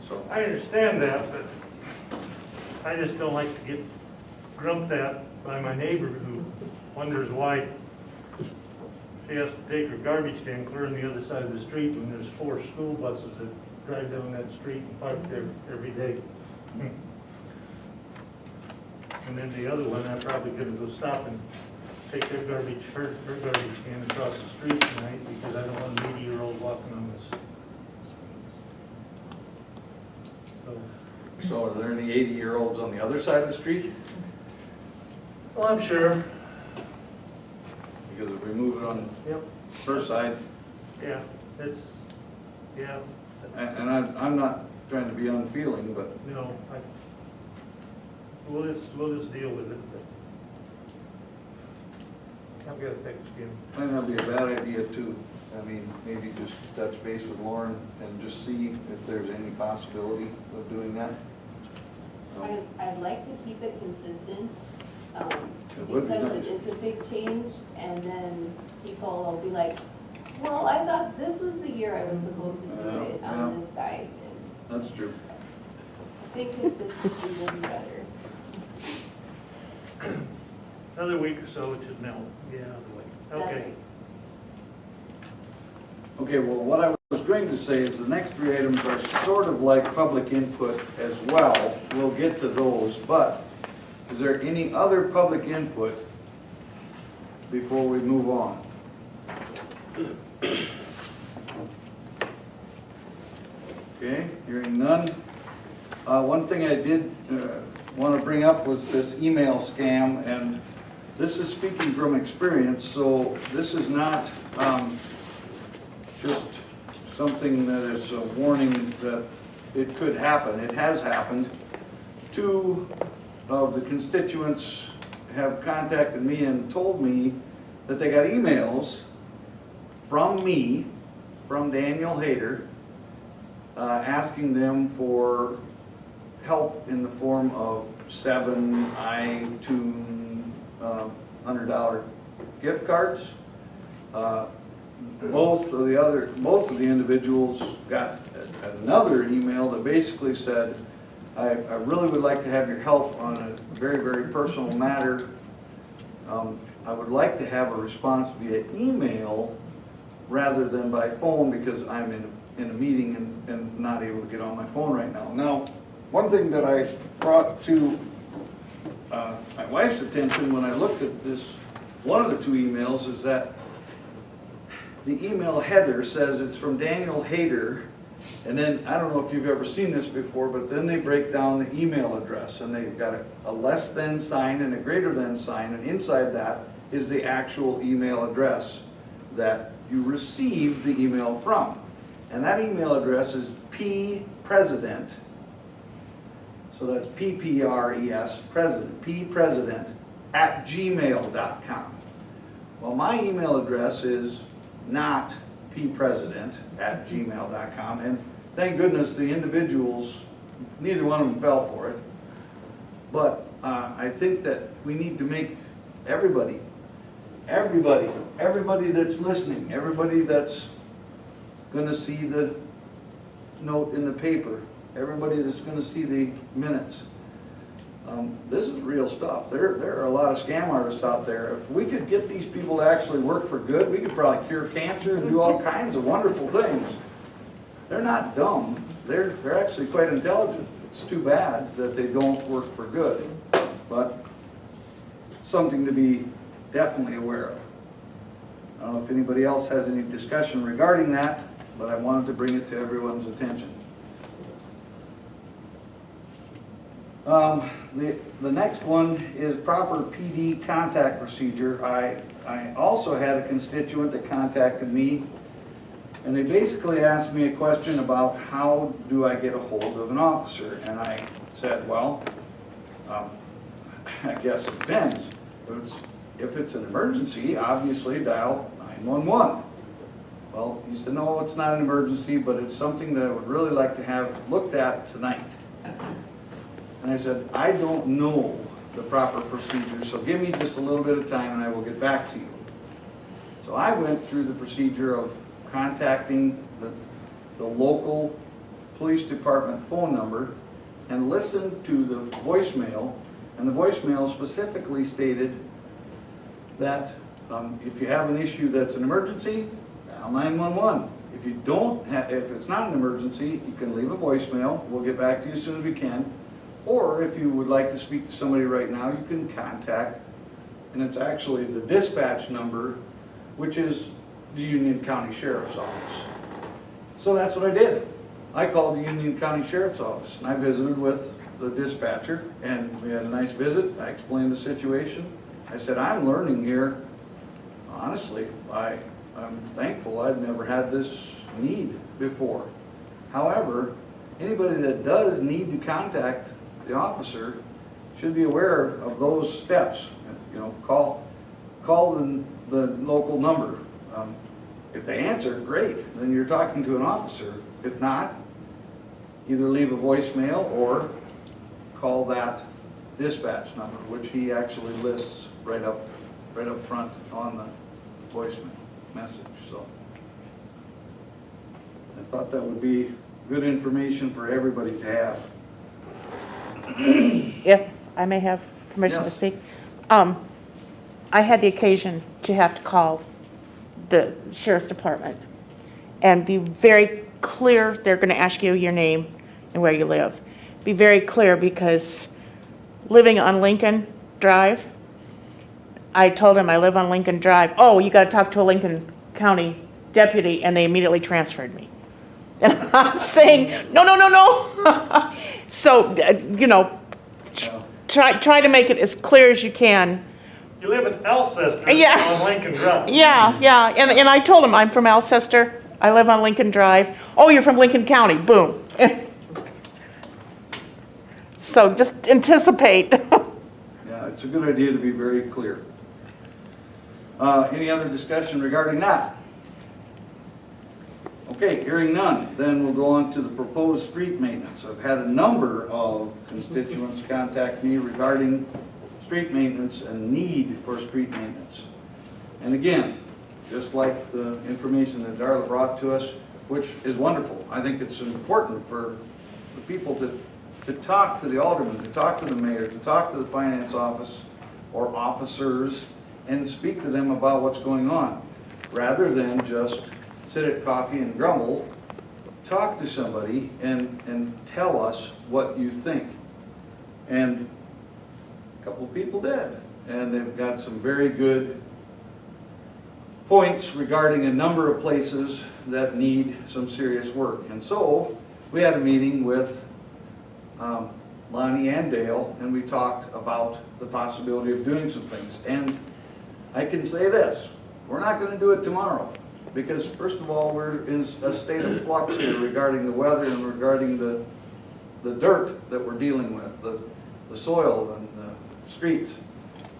So, I understand that, but I just don't like to get grumped at by my neighbor who wonders why she has to take her garbage can clear on the other side of the street when there's 4 school buses that drive down that street and park there every day. And then the other one, I'm probably gonna go stop and take their garbage, her garbage can across the street tonight because I don't want an 80-year-old walking on this. So, so are there any 80-year-olds on the other side of the street? well, I'm sure, Because if we move it on yep, her side, yeah, it's, yeah, and I'm not trying to be unfeeling, but no, we'll just deal with it. But I've got a thick skin. might not be a bad idea too. I mean, maybe just touch base with Lauren and just see if there's any possibility of doing that. I'd like to keep it consistent, It would be because nice. it's a big change, and then people will be like, well, I thought this was the year I was supposed to do Yeah, it yeah. on this side. And That's true. I think consistency will be better. Another week or so, it should melt. Yeah, the way. Okay. Okay, well, what I was going to say is the next three items are sort of like public input as well. We'll get to those, but is there any other public input before we move on? Okay, hearing none. One thing I did want to bring up was this email scam, and this is speaking from experience, so this is not just something that is a warning that it could happen. It has happened. Two of the constituents have contacted me and told me that they got emails from me, from Daniel Hayter, asking them for help in the form of 7 iTunes $100 gift cards. Both of the individuals got another email that basically said, I really would like to have your help on a very, very personal matter. I would like to have a response via email rather than by phone because I'm in a meeting and not able to get on my phone right now. Now, one thing that I brought to my wife's attention when I looked at this, one of the two emails, is that the email header says it's from Daniel Hayter, and then, I don't know if you've ever seen this before, but then they break down the email address, and they've got a less than sign and a greater than sign, and inside that is the actual email address that you received the email from. And that email address is ppresident, so that's P-P-R-E-S, president, ppresident @gmail.com. Well, my email address is not ppresident@gmail.com, and thank goodness the individuals, neither one of them fell for it. But I think that we need to make everybody that's listening, everybody that's going to see the note in the paper, everybody that's going to see the minutes. This is real stuff. There are a lot of scam artists out there. If we could get these people to actually work for good, we could probably cure cancer and do all kinds of wonderful things. They're not dumb. They're actually quite intelligent. It's too bad that they don't work for good. But something to be definitely aware of. I don't know if anybody else has any discussion regarding that, but I wanted to bring it to everyone's attention. The next one is proper PD contact procedure. I also had a constituent that contacted me, and they basically asked me a question about how do I get a hold of an officer, and I said, well, I guess it depends. If it's an emergency, obviously dial 911. Well, he said, no, it's not an emergency, but it's something that I would really like to have looked at tonight. And I said, I don't know the proper procedure, so give me just a little bit of time and I will get back to you. So I went through the procedure of contacting the local police department phone number and listened to the voicemail, and the voicemail specifically stated that if you have an issue that's an emergency, dial 911. If you if it's not an emergency, you can leave a voicemail. We'll get back to you as soon as we can. Or if you would like to speak to somebody right now, you can contact, and it's actually the dispatch number, which is the Union County Sheriff's Office. So that's what I did. I called the Union County Sheriff's Office, and I visited with the dispatcher, and we had a nice visit. I explained the situation. I said, I'm learning here. Honestly, I'm thankful I've never had this need before. However, anybody that does need to contact the officer should be aware of those steps. You know, call the local number. If they answer, great, then you're talking to an officer. If not, either leave a voicemail or call that dispatch number, which he actually lists right up front on the voicemail message. So I thought that would be good information for everybody to have. If I may have permission to Yes. speak. I had the occasion to have to call the sheriff's department and be very clear. They're going to ask you your name and where you live. Be very clear, because living on Lincoln Drive, I told him I live on Lincoln Drive. Oh, you got to talk to a Lincoln County deputy, and they immediately transferred me. And I'm saying, no, no, no, no. So, you know, try to make it as clear as you can. You live in Alcester Yeah. on Lincoln Drive. Yeah, yeah, and I told him I'm from Alcester. I live on Lincoln Drive. Oh, you're from Lincoln County. Boom. So just anticipate. Yeah, it's a good idea to be very clear. Any other discussion regarding that? Okay, hearing none, then we'll go on to the proposed street maintenance. I've had a number of constituents contact me regarding street maintenance and need for street maintenance. And again, just like the information that Darla brought to us, which is wonderful. I think it's important for the people to talk to the alderman, to talk to the mayor, to talk to the finance office or officers and speak to them about what's going on, rather than just sit at coffee and grumble. Talk to somebody and tell us what you think. And a couple of people did, and they've got some very good points regarding a number of places that need some serious work. And so we had a meeting with Lonnie and Dale, and we talked about the possibility of doing some things. And I can say this, we're not going to do it tomorrow, because first of all, we're in a state of flux here regarding the weather and regarding the dirt that we're dealing with, the soil and the streets.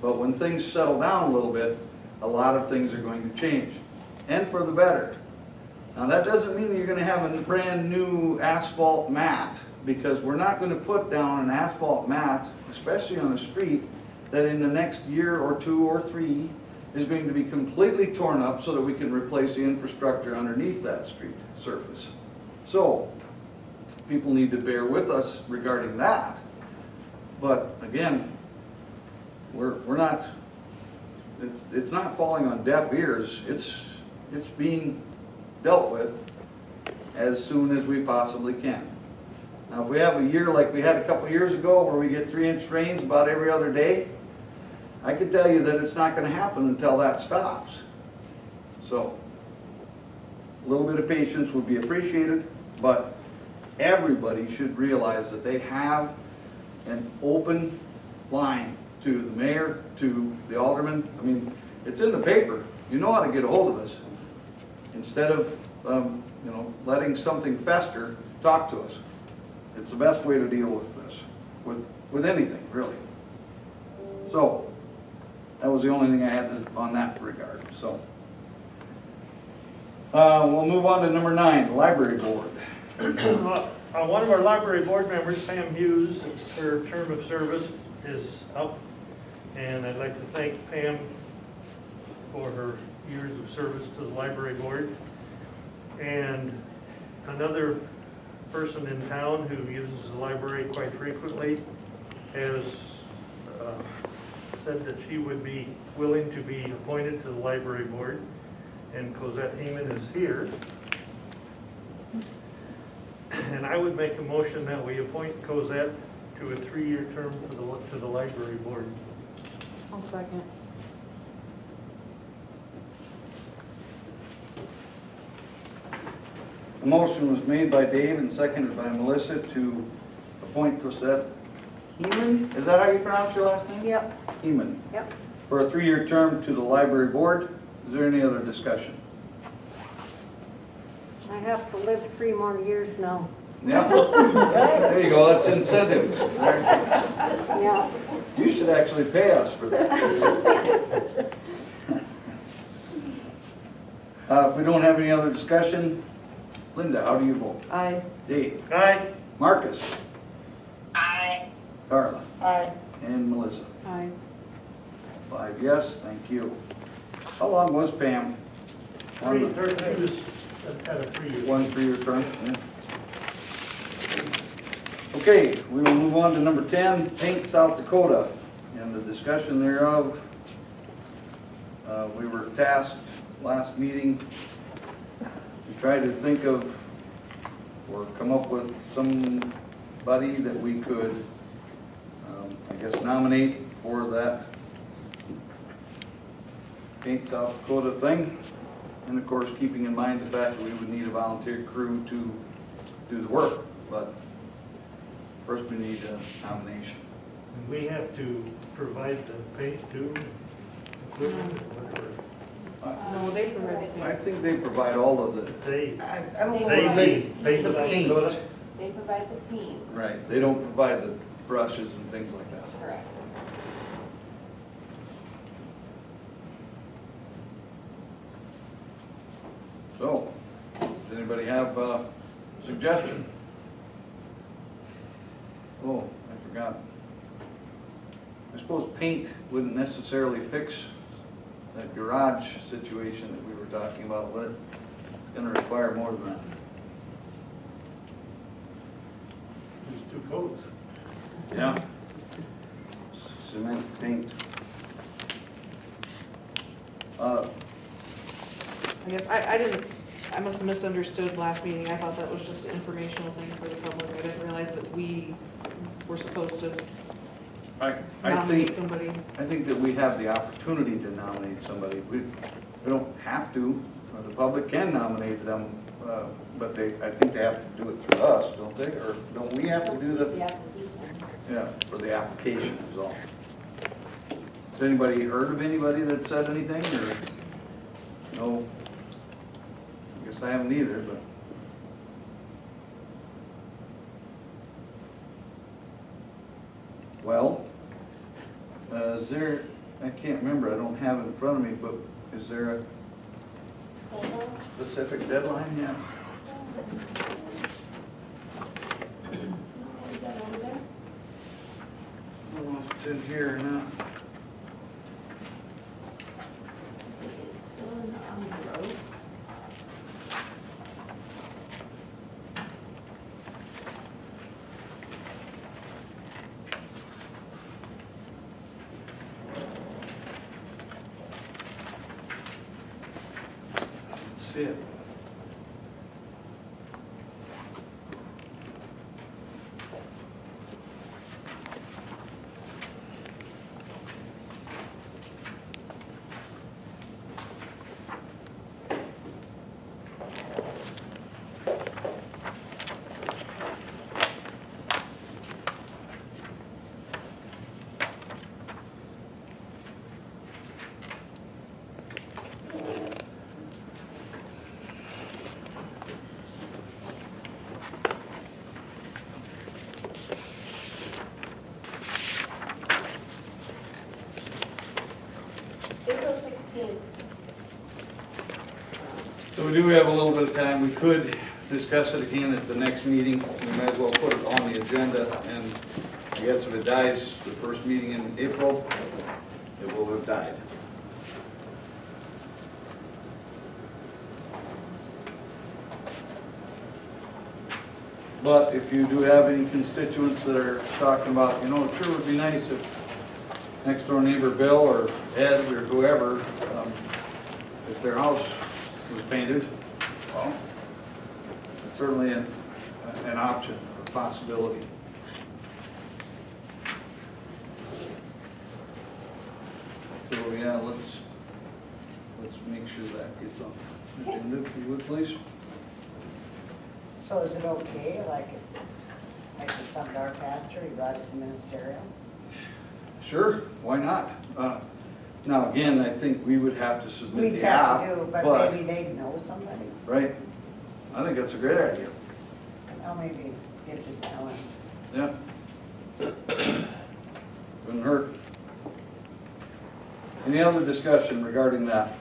But when things settle down a little bit, a lot of things are going to change, and for the better. Now that doesn't mean that you're going to have a brand new asphalt mat, because we're not going to put down an asphalt mat, especially on a street, that in the next year or 2 or 3 is going to be completely torn up so that we can replace the infrastructure underneath that street surface. So people need to bear with us regarding that. But again, we're not, it's not falling on deaf ears. It's being dealt with as soon as we possibly can. Now, if we have a year like we had a couple years ago where we get 3-inch rains about every other day, I can tell you that it's not going to happen until that stops. So a little bit of patience would be appreciated, but everybody should realize that they have an open line to the mayor, to the alderman. I mean, it's in the paper. You know how to get a hold of us. Instead of you know, letting something fester, talk to us. It's the best way to deal with this, with anything, really. So that was the only thing I had on that regard. So we'll move on to number 9, the library board. One of our library board members, Pam Hughes, her term of service is up, and I'd like to thank Pam for her years of service to the library board. And another person in town who uses the library quite frequently has said that she would be willing to be appointed to the library board, and Cosette Heeman is here. And I would make a motion that we appoint Cosette to a 3-year term to the library board. I'll second. A motion was made by Dave and seconded by Melissa to appoint Cosette Heeman. Is that how you pronounce your last name? Yep, Heeman. yep. For a 3-year term to the library board. Is there any other discussion? I have to live 3 more years now. Yeah. There you go, that's incentive. Yeah. You should actually pay us for that. If we don't have any other discussion, Linda, how do you vote? Aye. Dave? Aye. Marcus? Aye. Carla? Aye. And Melissa? Aye. 5 yes, thank you. How long was Pam? On the- She was at a 3-year. 1 3-year term? Yeah. Okay, we will move on to number 10, Paint South Dakota, and the discussion thereof. We were tasked last meeting to try to think of or come up with somebody that we could, I guess, nominate for that Paint South Dakota thing. And of course, keeping in mind the fact that we would need a volunteer crew to do the work. But first we need a nomination. And we have to provide the paint too, equipment, whatever. No, they provide I it. think they provide all of the, They I'm They okay. paint The South paint. Dakota. They provide the paint. right, they don't provide the brushes and things like that. Correct. So, does anybody have a suggestion? Oh, I forgot. I suppose paint wouldn't necessarily fix that garage situation that we were talking about, but it's gonna require more than that. There's 2 coats. Yeah. Cement, paint. I guess, I didn't, I must have misunderstood last meeting. I thought that was just an informational thing for the public. I didn't realize that we were supposed to I nominate think, somebody. I think that we have the opportunity to nominate somebody. We don't have to, or the public can nominate them, but I think they have to do it through us, don't they? Or don't we have to do The the, application. yeah, for the application is all. Has anybody heard of anybody that said anything, or? No? I guess I haven't either, but. Well, is there, I can't remember, I don't have it in front of me, but is there a specific deadline yet? Is that over there? I don't know if it's in here or not. It's still on the road. Let's see it. April 16th. So we do have a little bit of time. We could discuss it again at the next meeting. We might as well put it on the agenda, and I guess if it dies the first meeting in April, it will have died. But if you do have any constituents that are talking about, you know, it sure would be nice if next door neighbor Bill or Ed or whoever, if their house was painted, well, it's certainly an option, a possibility. So, yeah, let's make sure that gets on the agenda, if you would, please. So is it okay, like, if it's on dark pasture, you brought it to ministerial? Sure, why not? Now, again, I think we would have to submit We'd the have app, to do, but maybe they'd know somebody. right? I think that's a great idea. Well, maybe you just tell them. Yeah. Wouldn't hurt. Any other discussion regarding that?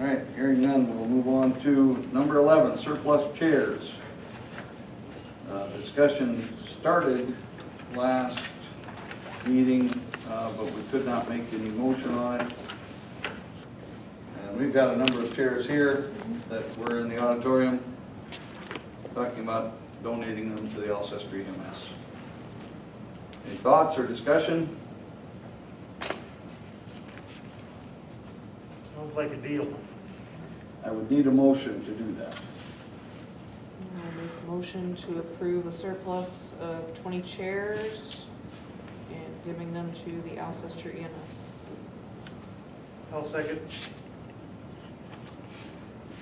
All right, hearing none, we'll move on to number 11, surplus chairs. Discussion started last meeting, but we could not make any motion on it. And we've got a number of chairs here that were in the auditorium, talking about donating them to the Alcester EMS. Any thoughts or discussion? Sounds like a deal. I would need a motion to do that. I'll make a motion to approve a surplus of 20 chairs and giving them to the Alcester EMS. I'll second.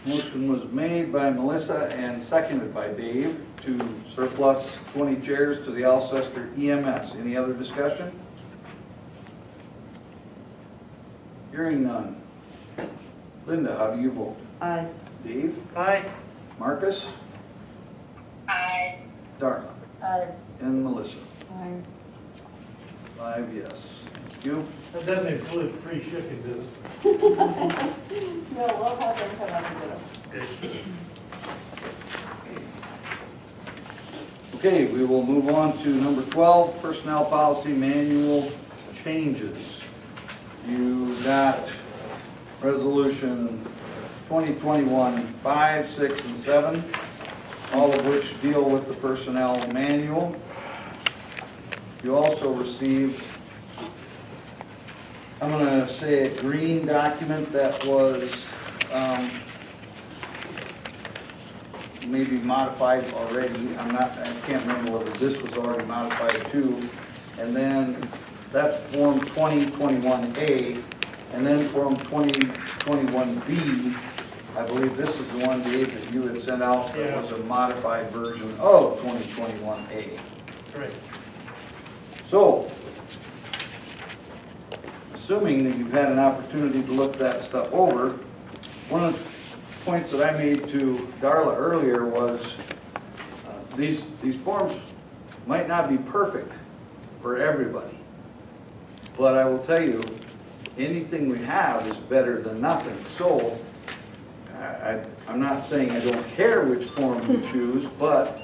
Motion was made by Melissa and seconded by Dave to surplus 20 chairs to the Alcester EMS. Any other discussion? Hearing none. Linda, how do you vote? Aye. Dave? Aye. Marcus? I, Darla? Aye. And Melissa? Aye. 5 yes. Thank you. That doesn't include free shipping, does No, we'll have them come up and get them. it? Okay, we will move on to number 12, Personnel Policy Manual Changes. You got Resolution 2021-5, 6, and 7, all of which deal with the Personnel Manual. You also received, I'm going to say, a green document that was maybe modified already. I can't remember whether this was already modified too. And then that's Form 2021A, and then Form 2021B. I believe this is the one, Dave, that you had sent out that was a modified version of 2021A. Correct. So, assuming that you've had an opportunity to look that stuff over, one of the points that I made to Darla earlier was these forms might not be perfect for everybody. But I will tell you, anything we have is better than nothing. So, I'm not saying I don't care which form you choose, but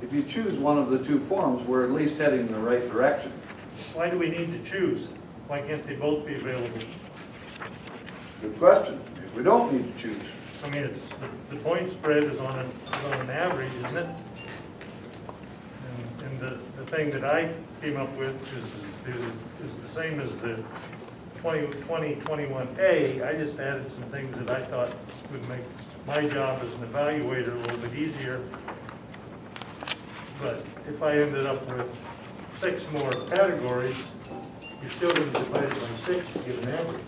if you choose one of the two forms, we're at least heading in the right direction. Why do we need to choose? Why can't they both be available? Good question. We don't need to choose. I mean, it's, the point spread is on an average, isn't it? And the thing that I came up with is the same as the 2021A. I just added some things that I thought would make my job as an evaluator a little bit easier. But if I ended up with 6 more categories, you're still going to divide it by 6 to get an average.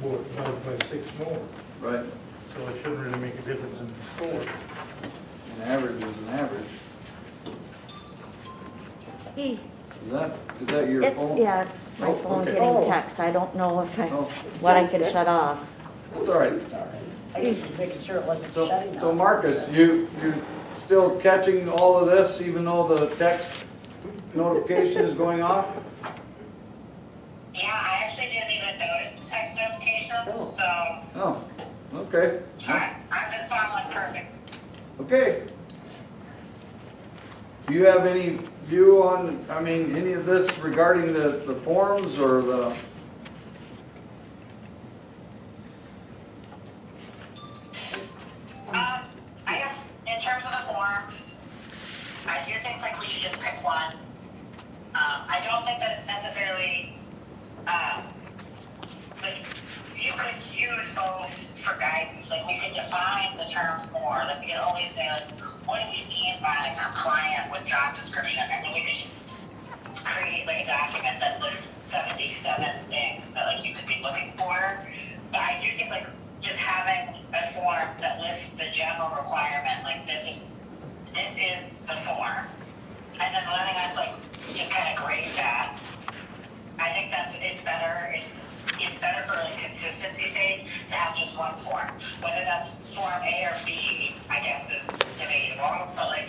Or divide by 6 more. Right. So it shouldn't really make a difference in the score. An average is an average. Is that your phone? Yeah, it's my Oh, phone okay. getting text. I don't know if Oh. what I could shut off. It's all right. It's all right. I just was making sure it wasn't shutting off. So Marcus, you still catching all of this even though the text notification is going off? yeah, I actually didn't even notice the text notifications, so Oh, okay. I'm just following perfect. Okay. Do you have any view on, any of this regarding the forms or the? I guess in terms of the forms, I do think like we should just pick one. I don't think that it's necessarily, like, you could use both for guidance. Like, we could define the terms more. Like, we could always say, like, what do we mean by compliant with job description? And then we could just create, like, a document that lists 77 things that, like, you could be looking for. But I do think, like, just having a form that lists the general requirement, like, this is the form. And then letting us, like, just kind of grade that. I think it's better. It's better for like consistency's sake to have just one form. Whether that's Form A or B, I guess is debatable. But like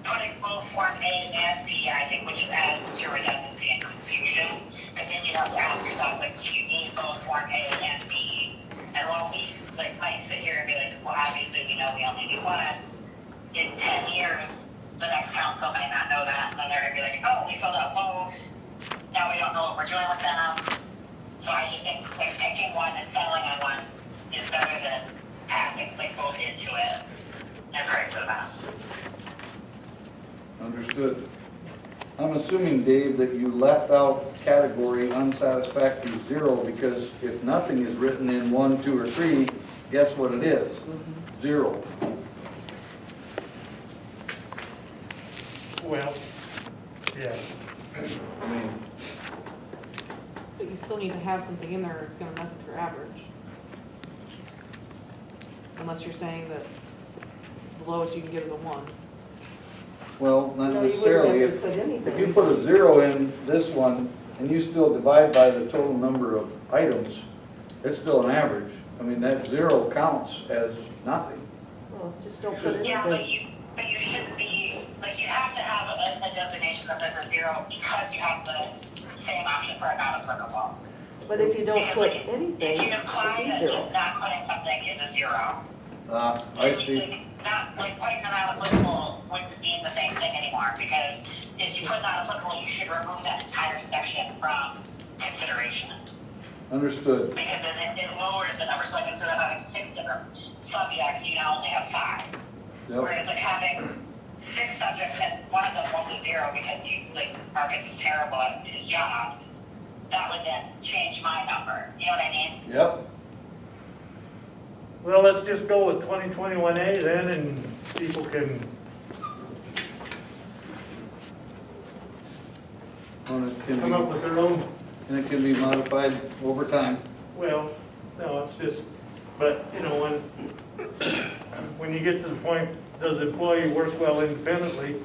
putting both Form A and B, I think would just add to redundancy and confusion. Because then you have to ask yourself, like, do you need both Form A and B? And while we like might sit here and be like, well, obviously we know we only need one. In 10 years, the next council may not know that, and then they're gonna be like, oh, we filled out both. Now we don't know what we're doing with them. So I just think like picking one and settling on one is better than passing like both into it and praying for the best. Understood. I'm assuming, Dave, that you left out category unsatisfactory 0 because if nothing is written in 1, 2, or 3, guess what it is? 0. Well, yeah. I mean, But you still need to have something in there that's gonna mess with your average. Unless you're saying that the lowest you can get is a 1. well, not No, you wouldn't necessarily. have to If put anything. if you put a 0 in this one and you still divide by the total number of items, it's still an average. I mean, that 0 counts as nothing. Well, just don't put Yeah, anything. but you shouldn't be, like, you have to have a designation that there's a 0 because you have the same option for a not applicable. But if you don't Because, put like, anything, if you it'd imply be that 0. just not putting something is a 0, I see. like, not, like, putting the not applicable wouldn't mean the same thing anymore, because if you put not applicable, you should remove that entire section from consideration. Understood. Because then it lowers the numbers, like instead of having 6 different subjects, you now only have 5. Yep. Whereas like having 6 subjects and one of them was a 0 because you, like, Marcus is terrible at his job, that would then change my number, you know what I mean? Yep. Well, let's just go with 2021A then, and people can, And it can come up be, with their own. and it can be modified over time. Well, no, it's just, but, you know, when you get to the point, does the employee work well independently?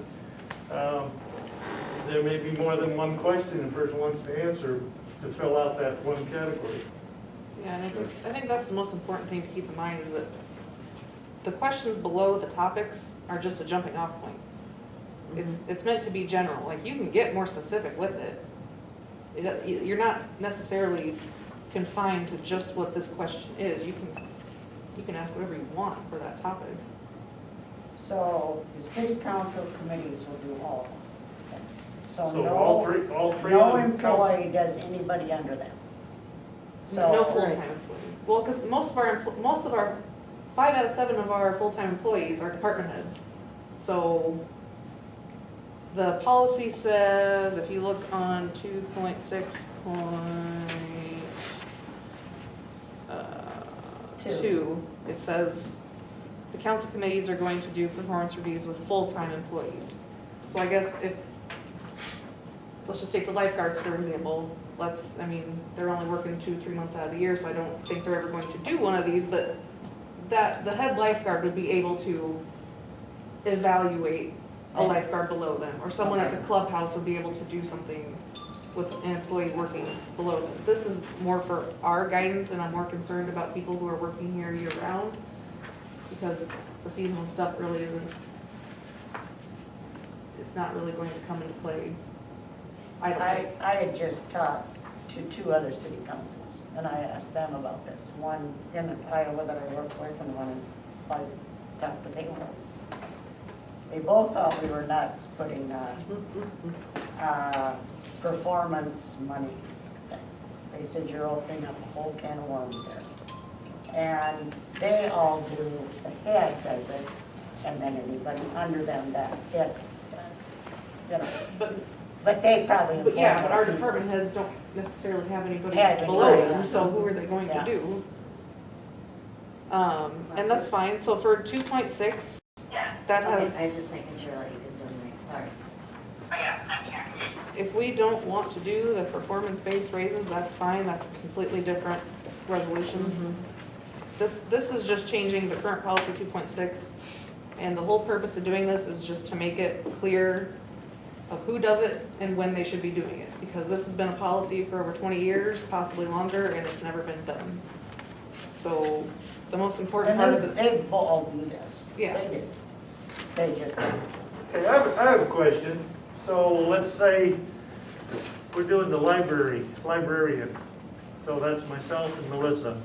There may be more than one question the person wants to answer to fill out that one category. Yeah, and I think that's the most important thing to keep in mind is that the questions below the topics are just a jumping off point. It's meant to be general, like you can get more specific with it. You're not necessarily confined to just what this question is. You can ask whatever you want for that topic. So the city council committees will do all of them. So So all three no of them count. employee does anybody under them. No So, full-time employee. Well, because most of our 5 out of 7 of our full-time employees are department heads. So the policy says, if you look on 2.6.2, it says the council committees are going to do performance reviews with full-time employees. So I guess if, let's just take the lifeguards for example. I mean, they're only working 2-3 months out of the year, so I don't think they're ever going to do one of these, but the head lifeguard would be able to evaluate a lifeguard below them, or someone at the clubhouse would be able to do something with an employee working below them. This is more for our guidance, and I'm more concerned about people who are working here year round, because the seasonal stuff really isn't, it's not really going to come into play. I don't think. I had just talked to 2 other city councils, and I asked them about this. One in Iowa that I work with, and one I talked to Taylor. They both thought we were nuts putting performance money thing. They said you're opening up a whole can of worms there. And they all do, the head does it, and then anybody under them that head does. You know. But they probably. But yeah, but our department heads don't necessarily have anybody Have below anybody, them, so who are they going to do? And that's fine, so for 2.6, that has, I'm just making sure I did them right, sorry. Oh, yeah, I'm here. if we don't want to do the performance-based raises, that's fine, that's a completely different resolution. This is just changing the current policy 2.6, and the whole purpose of doing this is just to make it clear of who does it and when they should be doing it, because this has been a policy for over 20 years, possibly longer, and it's never been done. So the most important part of And the, they all do this. Yeah. They do. They just, Okay, I have a question. So let's say we're doing the librarian. So that's myself and Melissa.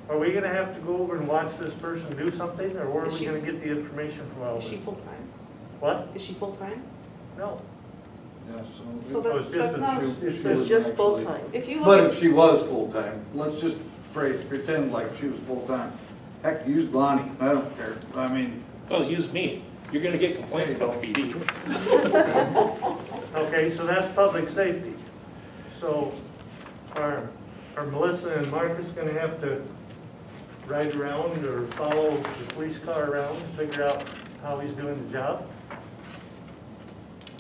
Are we gonna have to go over and watch this person do something, or where are Is we she- gonna get the information from all is she this? full-time? What? Is she full-time? No. Yeah, So Oh, it's that's just not, a- She It's wouldn't just actually- full-time. if you But look if she was full-time, let's just pretend like she was full-time. Heck, use Bonnie, I don't care. I mean, Well, use me. You're gonna get complaints about PD. Okay, so that's public safety. So are Melissa and Marcus gonna have to ride around or follow the police car around and figure out how he's doing the job?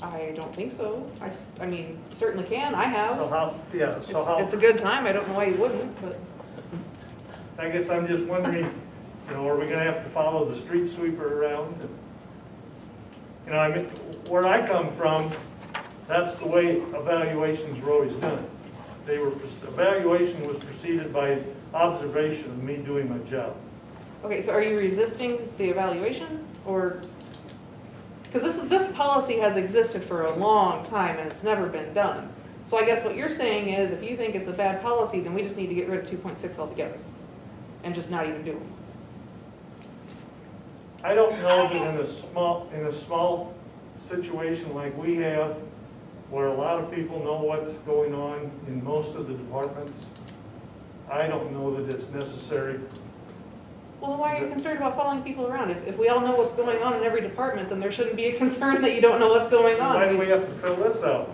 I don't think so. I mean, certainly can, I have. So how, yeah, so how? It's a good time, I don't know why you wouldn't, but. I guess I'm just wondering, you know, are we gonna have to follow the street sweeper around? You know, I mean, where I come from, that's the way evaluations were always done. Evaluation was preceded by observation of me doing my job. Okay, so are you resisting the evaluation, or? Because this policy has existed for a long time and it's never been done. So I guess what you're saying is, if you think it's a bad policy, then we just need to get rid of 2.6 altogether and just not even do it. I don't know that in a small situation like we have, where a lot of people know what's going on in most of the departments, I don't know that it's necessary. Well, then why are you concerned about following people around? If we all know what's going on in every department, then there shouldn't be a concern that you don't know what's going on. Why do we have to fill this out?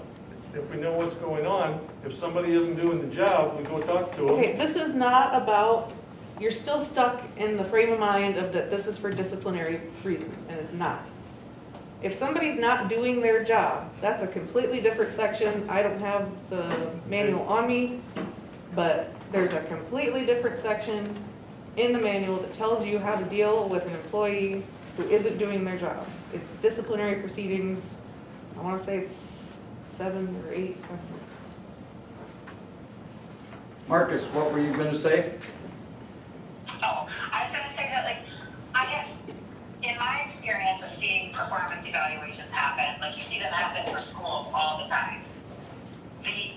If we know what's going on, if somebody isn't doing the job, we go talk to them. Okay, this is not about, you're still stuck in the frame of mind of that this is for disciplinary reasons, and it's not. If somebody's not doing their job, that's a completely different section. I don't have the manual on me, but there's a completely different section in the manual that tells you how to deal with an employee who isn't doing their job. It's disciplinary proceedings. I want to say it's 7 or 8. Marcus, what were you gonna say? Oh, I was gonna say that, like, I guess, in my experience of seeing performance evaluations happen, like, you see them happen for schools all the time. The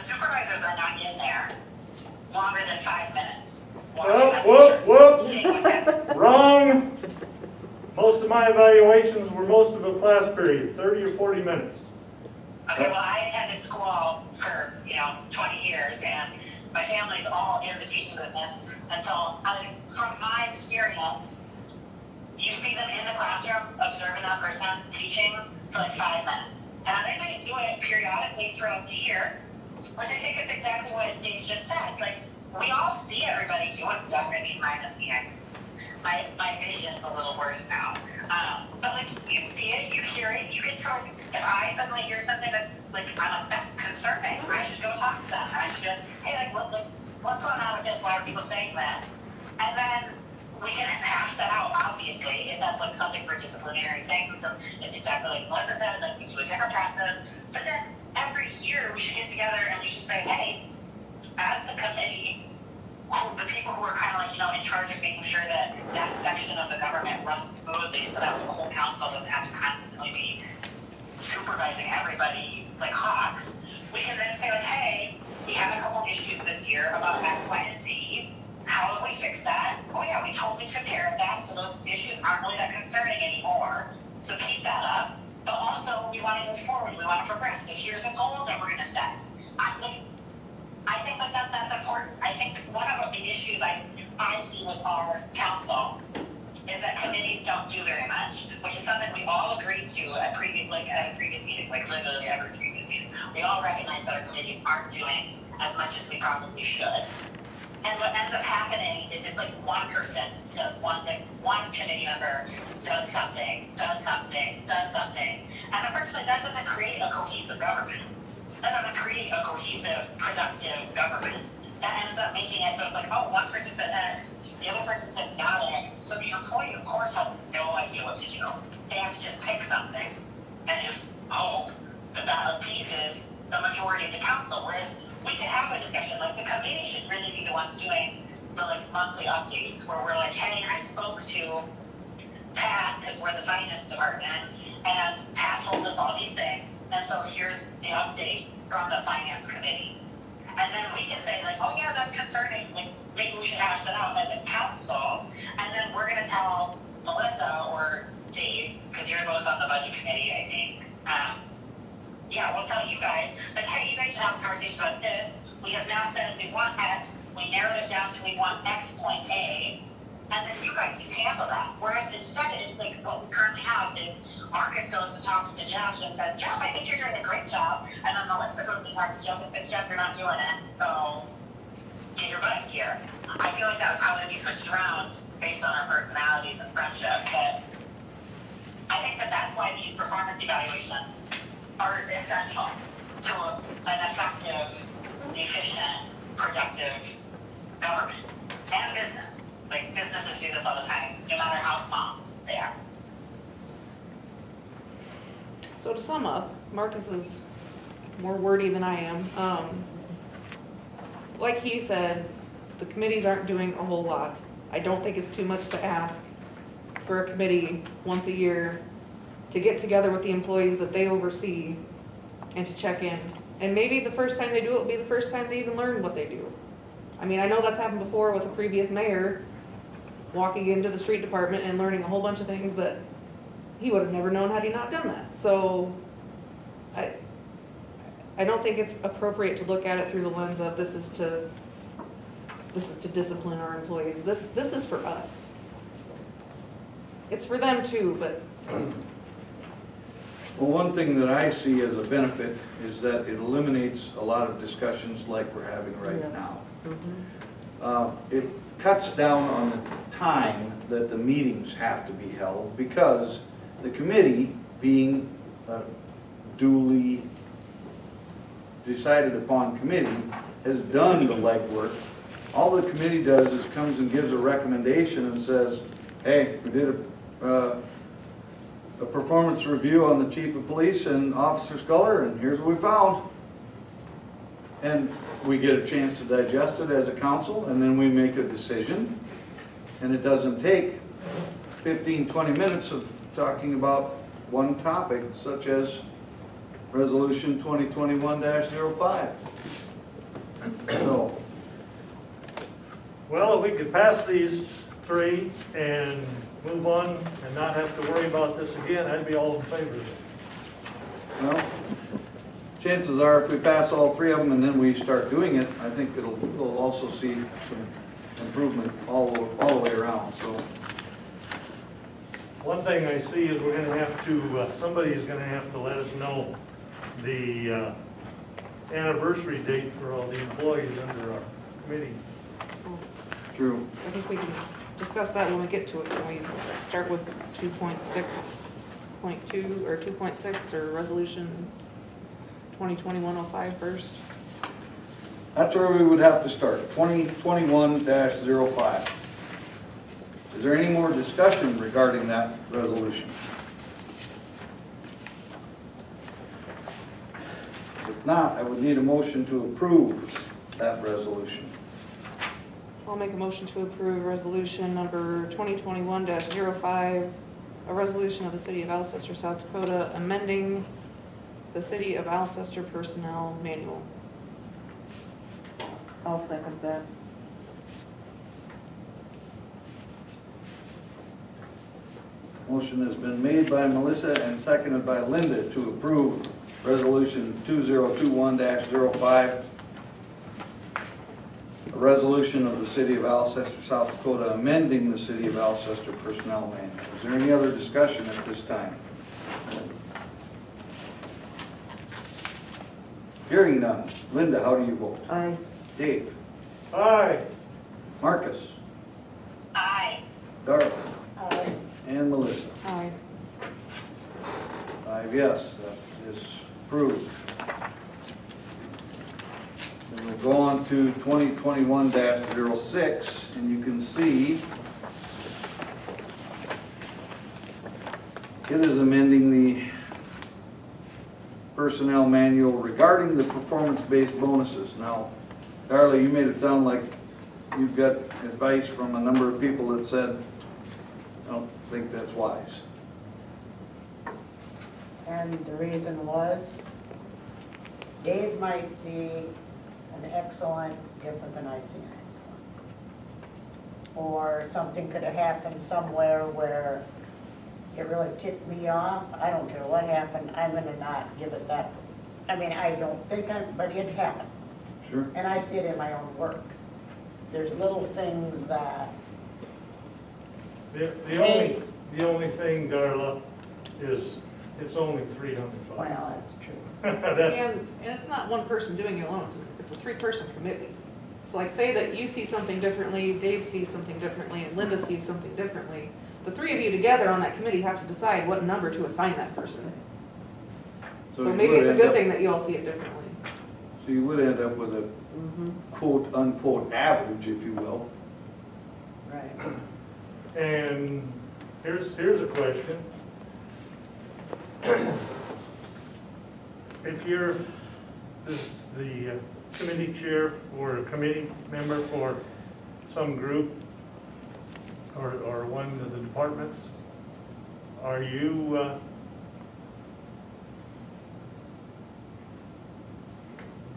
supervisors are not in there longer than 5 minutes. Whoop. Wrong. Most of my evaluations were most of a class period, 30 or 40 minutes. Okay, well, I attended school for, 20 years, and my family's all in the teaching business until, from my experience, you see them in the classroom observing that person teaching for like 5 minutes. And they might do it periodically throughout the year, which I think is exactly what Dave just said. Like, we all see everybody doing stuff, I mean, minus me. My vision's a little worse now. But like, you see it, you hear it, you can tell. If I suddenly hear something that's like, I'm like, that's concerning, I should go talk to them. I should go, hey, what's going on with this? Why are people saying this? And then we can hash that out, obviously, if that's like something for disciplinary things. So it's exactly like Melissa said, like we do a different process. But then every year we should get together and we should say, hey, as the committee, the people who are kind of like, in charge of making sure that that section of the government runs smoothly so that the whole council doesn't have to constantly be supervising everybody like hawks, we can then say like, hey, we had a couple issues this year about X, Y, and Z. How have we fixed that? Oh yeah, we totally took care of that, so those issues aren't really that concerning anymore. So keep that up. But also, we want to move forward. We want to progress. So here's a goal that we're going to set. I think that's important. I think one of the issues I see with our council is that committees don't do very much, which is something we all agreed to at previous meetings, like literally every previous meeting. We all recognize that our committees aren't doing as much as we probably should. And what ends up happening is it's like one person does one thing, one committee member does something. And unfortunately, that doesn't create a cohesive government. That doesn't create a cohesive, productive government. That ends up making it so it's like, oh, one person said X, the other person said not X. So the employee, of course, has no idea what to do. They have to just pick something and just hope that that appeases the majority of the council. Whereas we could have a discussion, like the committee should really be the ones doing the monthly updates where we're like, hey, I spoke to Pat, because we're the finance department, and Pat told us all these things, and so here's the update from the finance committee. And then we can say like, oh yeah, that's concerning, like maybe we should hash that out as a council, and then we're gonna tell Melissa or Dave, because you're both on the budget committee, I think. Yeah, we'll tell you guys, like, hey, you guys should have a conversation about this. We have now said we want X, we narrowed it down to we want X point A, and then you guys can handle that. Whereas instead, it's like what we currently have is Marcus goes and talks to Jeff and says, Jeff, I think you're doing a great job. And then Melissa goes and talks to Jeff and says, Jeff, you're not doing it. So get your butt here. I feel like that would probably be switched around based on our personalities and friendship. But I think that that's why these performance evaluations are essential to an effective, efficient, productive government and business. Like, businesses do this all the time, no matter how small they are. So to sum up, Marcus is more wordy than I am. Like he said, the committees aren't doing a whole lot. I don't think it's too much to ask for a committee once a year to get together with the employees that they oversee and to check in. And maybe the first time they do it will be the first time they even learn what they do. I mean, I know that's happened before with a previous mayor walking into the street department and learning a whole bunch of things that he would have never known had he not done that. So I don't think it's appropriate to look at it through the lens of this is to discipline our employees. This is for us. It's for them too, but Well, one thing that I see as a benefit is that it eliminates a lot of discussions like we're having right Yes. now. It cuts down on the time that the meetings have to be held because the committee, being a duly decided upon committee, has done the legwork. All the committee does is comes and gives a recommendation and says, hey, we did a performance review on the chief of police and Officer Sculler, and here's what we found. And we get a chance to digest it as a council, and then we make a decision. And it doesn't take 15, 20 minutes of talking about one topic, such as Resolution 2021-05. So, Well, if we could pass these three and move on and not have to worry about this again, I'd be all in favor of it. well, chances are if we pass all three of them and then we start doing it, I think we'll also see some improvement all the way around, so. One thing I see is we're gonna have to, somebody's gonna have to let us know the anniversary date for all the employees under our committee. True. I think we can discuss that when we get to it. Can we start with 2.6.2 or 2.6 or resolution 2021-05 first? That's where we would have to start, 2021-05. Is there any more discussion regarding that resolution? If not, I would need a motion to approve that resolution. I'll make a motion to approve resolution number 2021-05, a resolution of the City of Alcester, South Dakota, amending the City of Alcester Personnel Manual. I'll second that. Motion has been made by Melissa and seconded by Linda to approve Resolution 2021-05, a resolution of the City of Alcester, South Dakota, amending the City of Alcester Personnel Manual. Is there any other discussion at this time? Hearing none. Linda, how do you vote? Aye. Dave? Aye. Marcus? Aye. Darla? And Melissa? Aye. 5 yes, that is approved. Then we'll go on to 2021-06, and you can see it is amending the personnel manual regarding the performance-based bonuses. Now, Darla, you made it sound like you've got advice from a number of people that said, I don't think that's wise. And the reason was, Dave might see an excellent different than I see an excellent. Or something could have happened somewhere where it really ticked me off. I don't care what happened, I'm gonna not give it that. I mean, I don't think but it happens. Sure. And I see it in my own work. There's little things that, The only thing, Darla, is, it's only $300. Well, that's true. That- And it's not one person doing it alone, it's a three-person committee. So like, say that you see something differently, Dave sees something differently, and Linda sees something differently. The three of you together on that committee have to decide what number to assign that person. So you maybe would it's a end good up- thing that you all see it differently. So you would end up with a quote unquote average, if you will. Right. And here's a question. If you're the committee chair or a committee member for some group or one of the departments, are you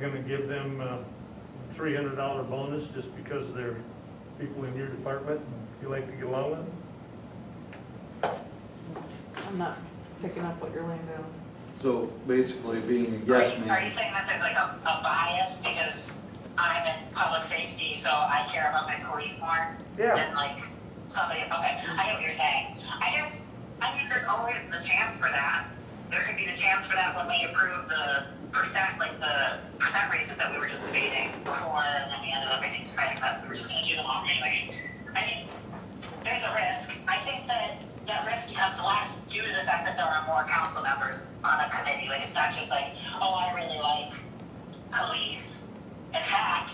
gonna give them a $300 bonus just because they're people in your department and you like to get along with them? I'm not picking up what you're laying down. So basically being a yes Are you man. saying that there's like a bias because I'm in public safety, so I care about my police more than like somebody, okay, I get what you're saying. I mean, there's always the chance for that. There could be the chance for that when we approve the percent, like the percent raises that we were just debating before, and then we ended up, I think, deciding that we were just gonna do them all anyway. I mean, there's a risk. I think that risk becomes less due to the fact that there are more council members on a committee. Like, it's not just like, oh, I really like police. In fact,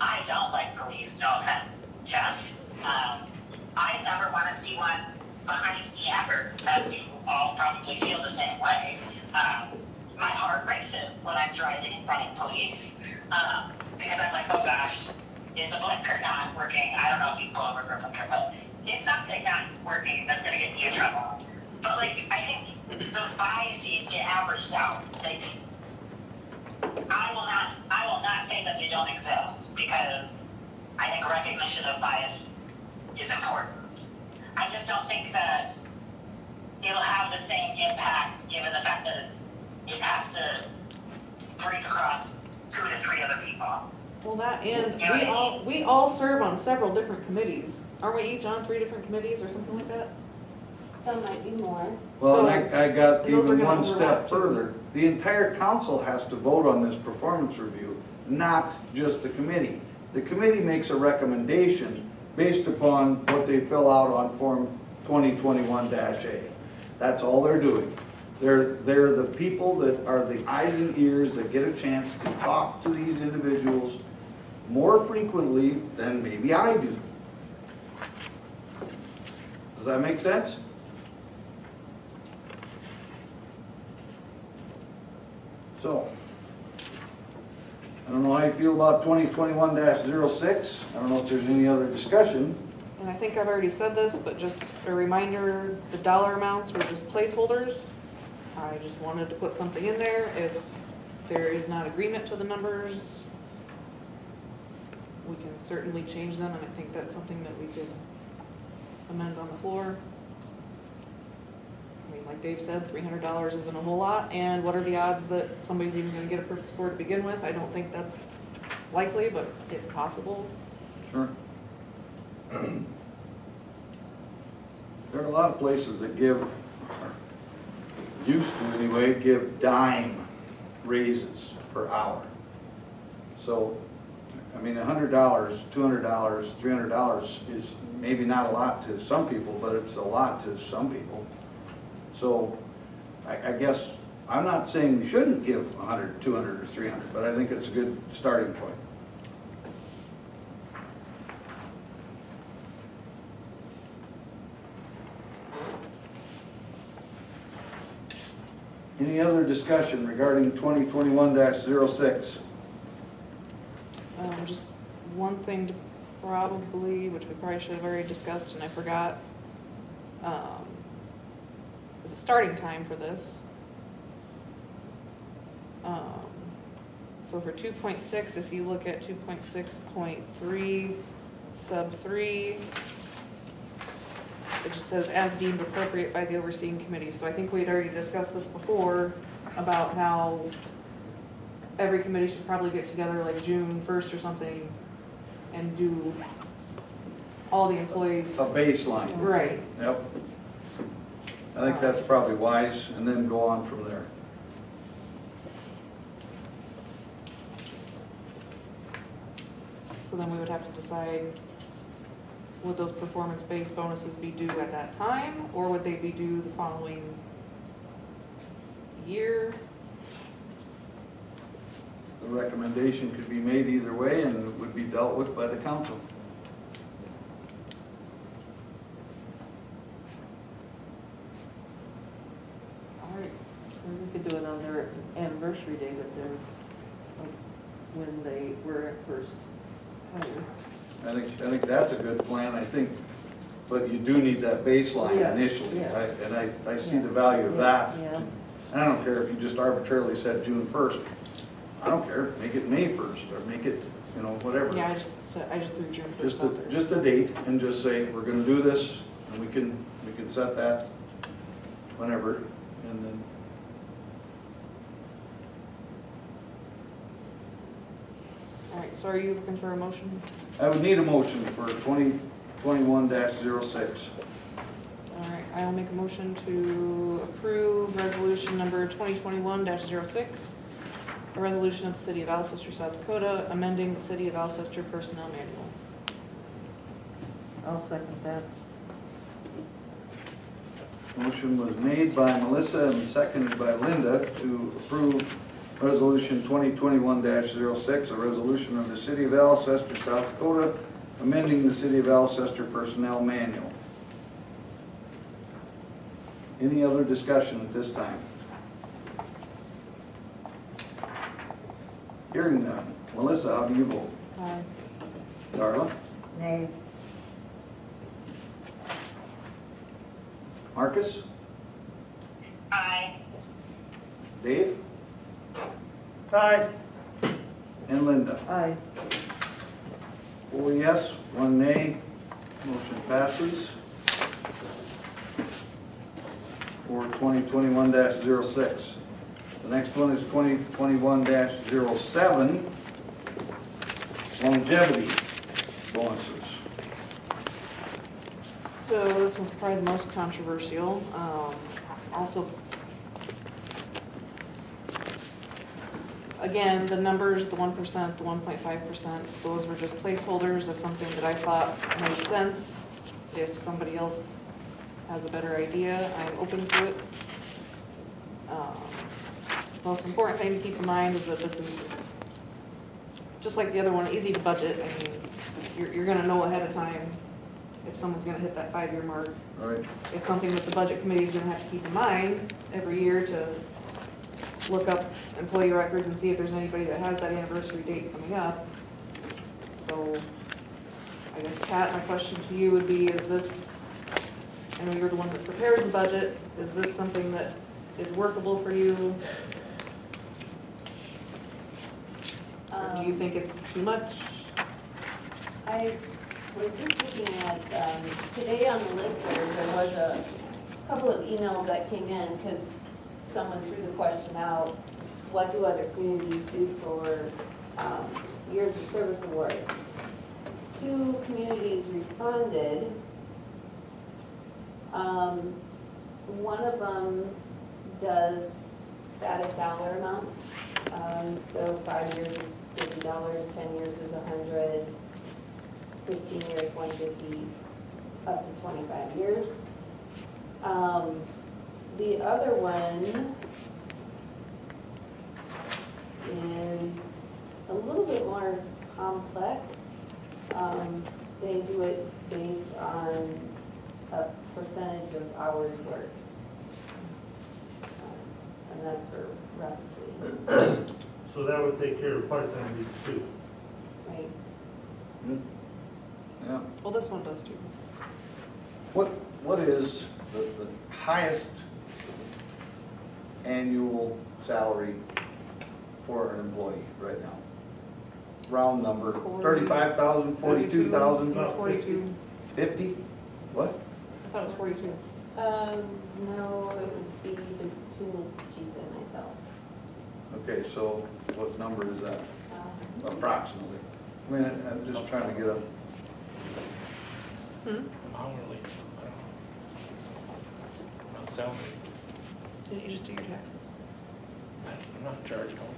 I don't like police, no offense, Jeff. I never want to see one behind me ever, as you all probably feel the same way. My heart races when I'm driving in front of police, because I'm like, oh gosh, is a blinker not working? I don't know if you can pull over for a blinker, but is something not working that's going to get me in trouble? But like, I think those biases get averaged out. Like, I will not say that they don't exist, because I think recognition of bias is important. I just don't think that it'll have the same impact given the fact that it has to break across 2 to 3 other people. Well, that, and You know what I mean? we all serve on several different committees. Aren't we each on 3 different committees or something like that? Some might be more. Well, So- and I got and those are even gonna one overlap, step too. further. The entire council has to vote on this performance review, not just the committee. The committee makes a recommendation based upon what they fill out on Form 2021-A. That's all they're doing. They're the people that are the eyes and ears that get a chance to talk to these individuals more frequently than maybe I do. Does that make sense? So, I don't know how you feel about 2021-06. I don't know if there's any other discussion. And I think I've already said this, but just a reminder, the dollar amounts were just placeholders. I just wanted to put something in there. If there is not agreement to the numbers, we can certainly change them, and I think that's something that we could amend on the floor. I mean, like Dave said, $300 isn't a whole lot, and what are the odds that somebody's even gonna get a purchase order to begin with? I don't think that's likely, but it's possible. Sure. There are a lot of places that give, or used to anyway, give dime raises per hour. So, I mean, $100, $200, $300 is maybe not a lot to some people, but it's a lot to some people. So, I guess, I'm not saying you shouldn't give 100, 200, or 300, but I think it's a good starting point. Any other discussion regarding 2021-06? Just one thing to probably, which we probably should have already discussed and I forgot, is a starting time for this. So for 2.6, if you look at 2.6.3, sub 3, it just says as deemed appropriate by the overseeing committee. So I think we had already discussed this before about how every committee should probably get together like June 1st or something and do all the employees. A baseline. Right. Yep. I think that's probably wise, and then go on from there. So then we would have to decide, would those performance-based bonuses be due at that time, or would they be due the following year? The recommendation could be made either way, and it would be dealt with by the council. All right, Or we could do it on their anniversary date of their, of when they were at first hired. I think that's a good plan, I think, but you do need that baseline Yes, initially, yes. right? And I see the value of that. Yeah. And I don't care if you just arbitrarily said June 1st. I don't care, make it May 1st, or make it, you know, whatever. yeah, I just threw June first out there. Just a date, and just say, we're gonna do this, and we can set that whenever, and then. All right, so are you looking for a motion? I would need a motion for 2021-06. All right, I will make a motion to approve resolution number 2021-06, a resolution of the City of Alcester, South Dakota, amending the City of Alcester Personnel Manual. I'll second that. Motion was made by Melissa and seconded by Linda to approve Resolution 2021-06, a resolution of the City of Alcester, South Dakota, amending the City of Alcester Personnel Manual. Any other discussion at this time? Hearing none. Melissa, how do you vote? Aye. Darla? Nay. Marcus? Aye. Dave? Aye. And Linda? Aye. 4 yes, 1 nay. Motion passes. For 2021-06. The next one is 2021-07, longevity bonuses. So this one's probably the most controversial. Also, again, the numbers, the 1%, the 1.5%, those were just placeholders of something that I thought made sense. If somebody else has a better idea, I'm open to it. Most important thing to keep in mind is that this is, just like the other one, easy to budget. I mean, you're gonna know ahead of time if someone's gonna hit that 5-year mark. All right. It's something that the budget committee is gonna have to keep in mind every year to look up employee records and see if there's anybody that has that anniversary date coming up. So, I guess, Pat, my question to you would be, is this, I know you're the one that prepares the budget, is this something that is workable for you? Or do you think it's too much? I was just looking at, today on the list there was a couple of emails that came in because someone threw the question out, what do other communities do for years of service awards? 2 communities responded. One of them does static dollar amounts. So 5 years is $50, 10 years is $100, 15 years, $150, up to 25 years. The other one is a little bit more complex. They do it based on a percentage of hours worked. And that's for Rapid City, So that would take care of part-time needs too. right? Yeah. Well, this one does too. What is the highest annual salary for an employee right now? Round number, 35,000, 42,000, It's 42. 50? What? I thought it was 42. No, it would be between the chief and myself. Okay, so what number is that approximately? I mean, I'm just trying to get a, Hmm? Hourly, I don't know. About salary. Didn't you just do your taxes? I'm not charged home.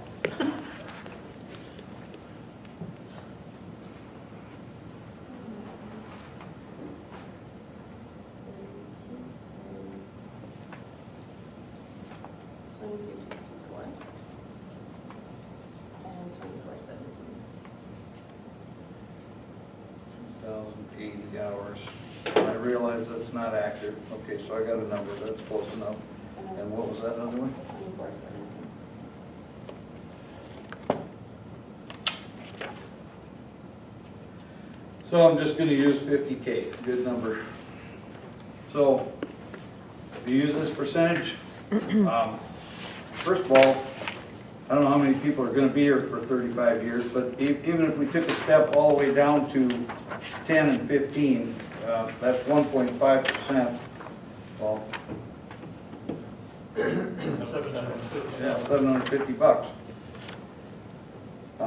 And 2417. 2,080 hours. I realize that's not accurate. Okay, so I got a number, that's close enough. And what was that other one? 2417. So I'm just gonna use 50K, good number. So, if you use this percentage, first of all, I don't know how many people are gonna be here for 35 years, but even if we took a step all the way down to 10 and 15, that's 1.5%. Well, $750. yeah, $750. I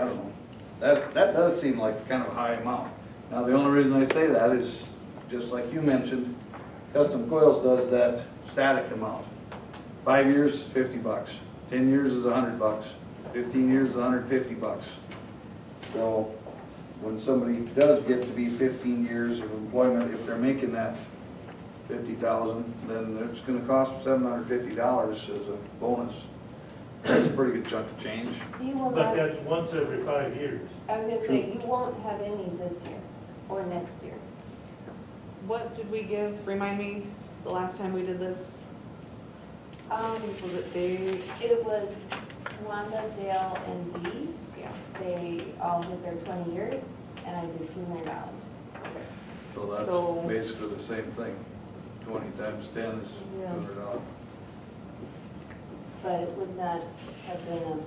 don't know. That does seem like kind of a high amount. Now, the only reason I say that is, just like you mentioned, Custom Coils does that static amount. 5 years is $50. 10 years is $100. 15 years is $150. So, when somebody does get to be 15 years of employment, if they're making that $50,000, then it's gonna cost $750 as a bonus. That's a pretty good chunk of change. You will But not, that's once every 5 years. I was gonna say, you won't have any this year or next year. What did we give, remind me, the last time we did this? Was it Dave? It was Wanda, Dale, and Dee. Yeah. They all did their 20 years, and I did $200. So that's So- basically the same thing. 20 times 10 is Yeah. $200. But it would not have been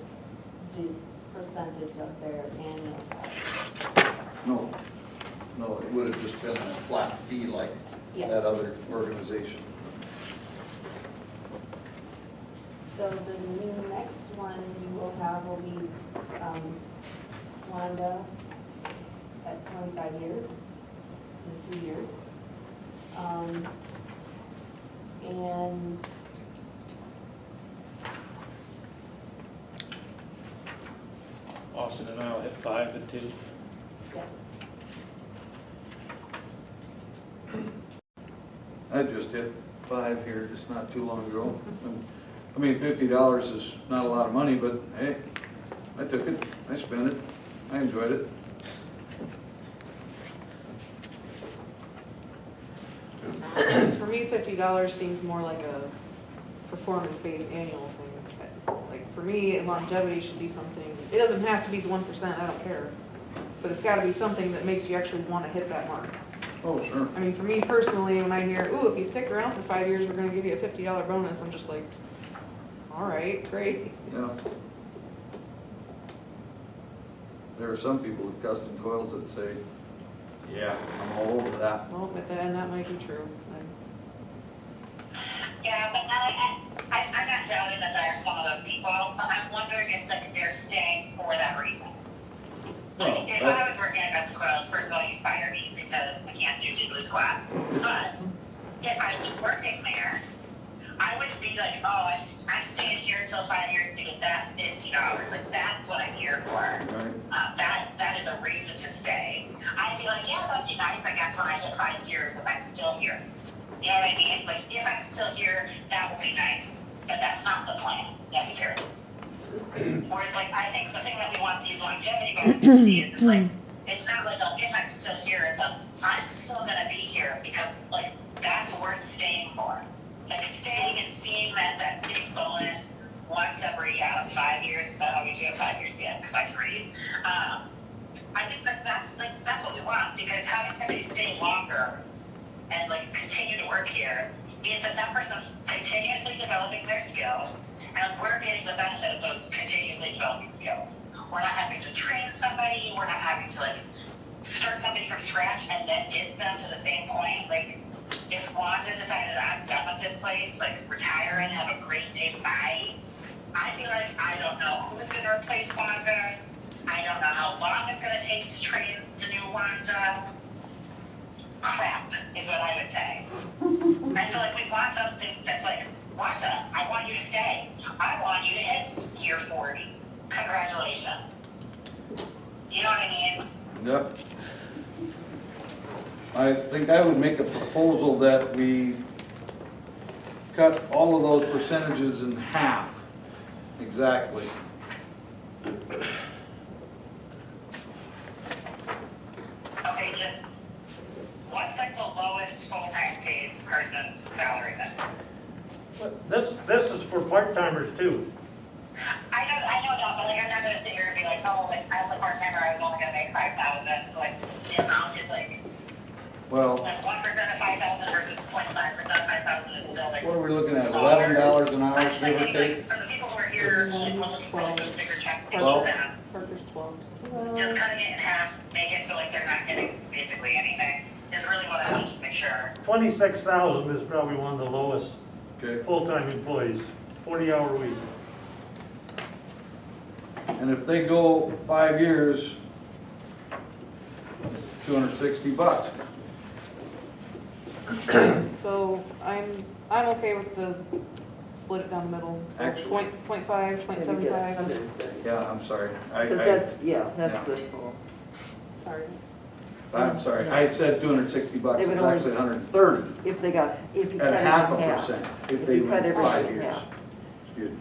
this percentage of their annual salary. No, it would have just been a flat fee like Yeah. that other organization. So the new next one you will have will be Wanda at 25 years, in 2 years. And Austin and I'll hit 5 and 2. yeah, I just hit 5 here just not too long ago. I mean, $50 is not a lot of money, but hey, I took it, I spent it, I enjoyed it. For me, $50 seems more like a performance-based annual thing. Like, for me, longevity should be something, it doesn't have to be the 1%, I don't care. But it's gotta be something that makes you actually wanna hit that mark. Oh, sure. I mean, for me personally, when I hear, ooh, if you stick around for 5 years, we're gonna give you a $50 bonus, I'm just like, all right, great. Yeah. There are some people with Custom Coils that say, yeah, I'm all over that. Well, but then that might be true. Yeah, but I'm not doubting that there are some of those people, but I'm wondering if like, they're staying for that reason. Like, Well, if I was working at Custom Coils, first of all, you fire me because I can't do diddly squat. But if I was working there, I wouldn't be like, oh, I'm staying here until 5 years to get that $50. Like, that's what I'm here for. Right. That is a reason to stay. I'd be like, yeah, that'd be nice, I guess, when I hit 5 years if I'm still here. You know what I mean? Like, if I'm still here, that would be nice. But that's not the plan, necessarily. Whereas, like, I think the thing that we want these longevity bonuses to be is like, it's not like, if I'm still here, it's I'm still gonna be here because, like, that's worth staying for. Like, staying and seeing that big bonus once every 5 years, I don't know if we do have 5 years yet, because I can read. I think that's what we want, because having somebody stay longer and like continue to work here means that person's continuously developing their skills, and we're getting the benefit of those continuously developing skills. We're not having to train somebody, we're not having to like start somebody from scratch and then get them to the same point. Like, if Wanda decided I'm done with this place, like retire and have a great day, bye, I'd be like, I don't know who's gonna replace Wanda. I don't know how long it's gonna take to train the new Wanda. crap, is what I would say. I feel like we want something that's like, Wanda, I want you to stay. I want you to hit year 40. Congratulations. You know what I mean? Yep. I think I would make a proposal that we cut all of those percentages in half, exactly. Okay, just, what's like the lowest full-time paid person's salary then? This is for part-timers too. I know that, but like, I'm not gonna sit here and be like, oh, like, as a part-timer, I was only gonna make 5,000. So like, the amount is like, Well, like 1% of 5,000 versus 0.5% of 5,000 is still like. what are we looking at, smaller. $11 an hour, I just give or think, take? like, for the people who are here, like, looking for like those bigger checks to Well- keep them, Parker's 12. just cutting it in half, make it so like they're not getting basically anything, is really what I want to just make sure. 26,000 is probably one of the lowest Okay, full-time employees, 40-hour week. and if they go 5 years, $260. So I'm okay with the split it down the middle. So Actually- 0.5, Maybe get 0.75. 130. Yeah, I'm sorry. Because that's, yeah, that's Yeah. the full. Sorry. I'm sorry, I said $260, They would it's only- actually 130 If they got, if you at cut it in half half. a percent, if they you cut went everything 5 in years. half. Excuse me.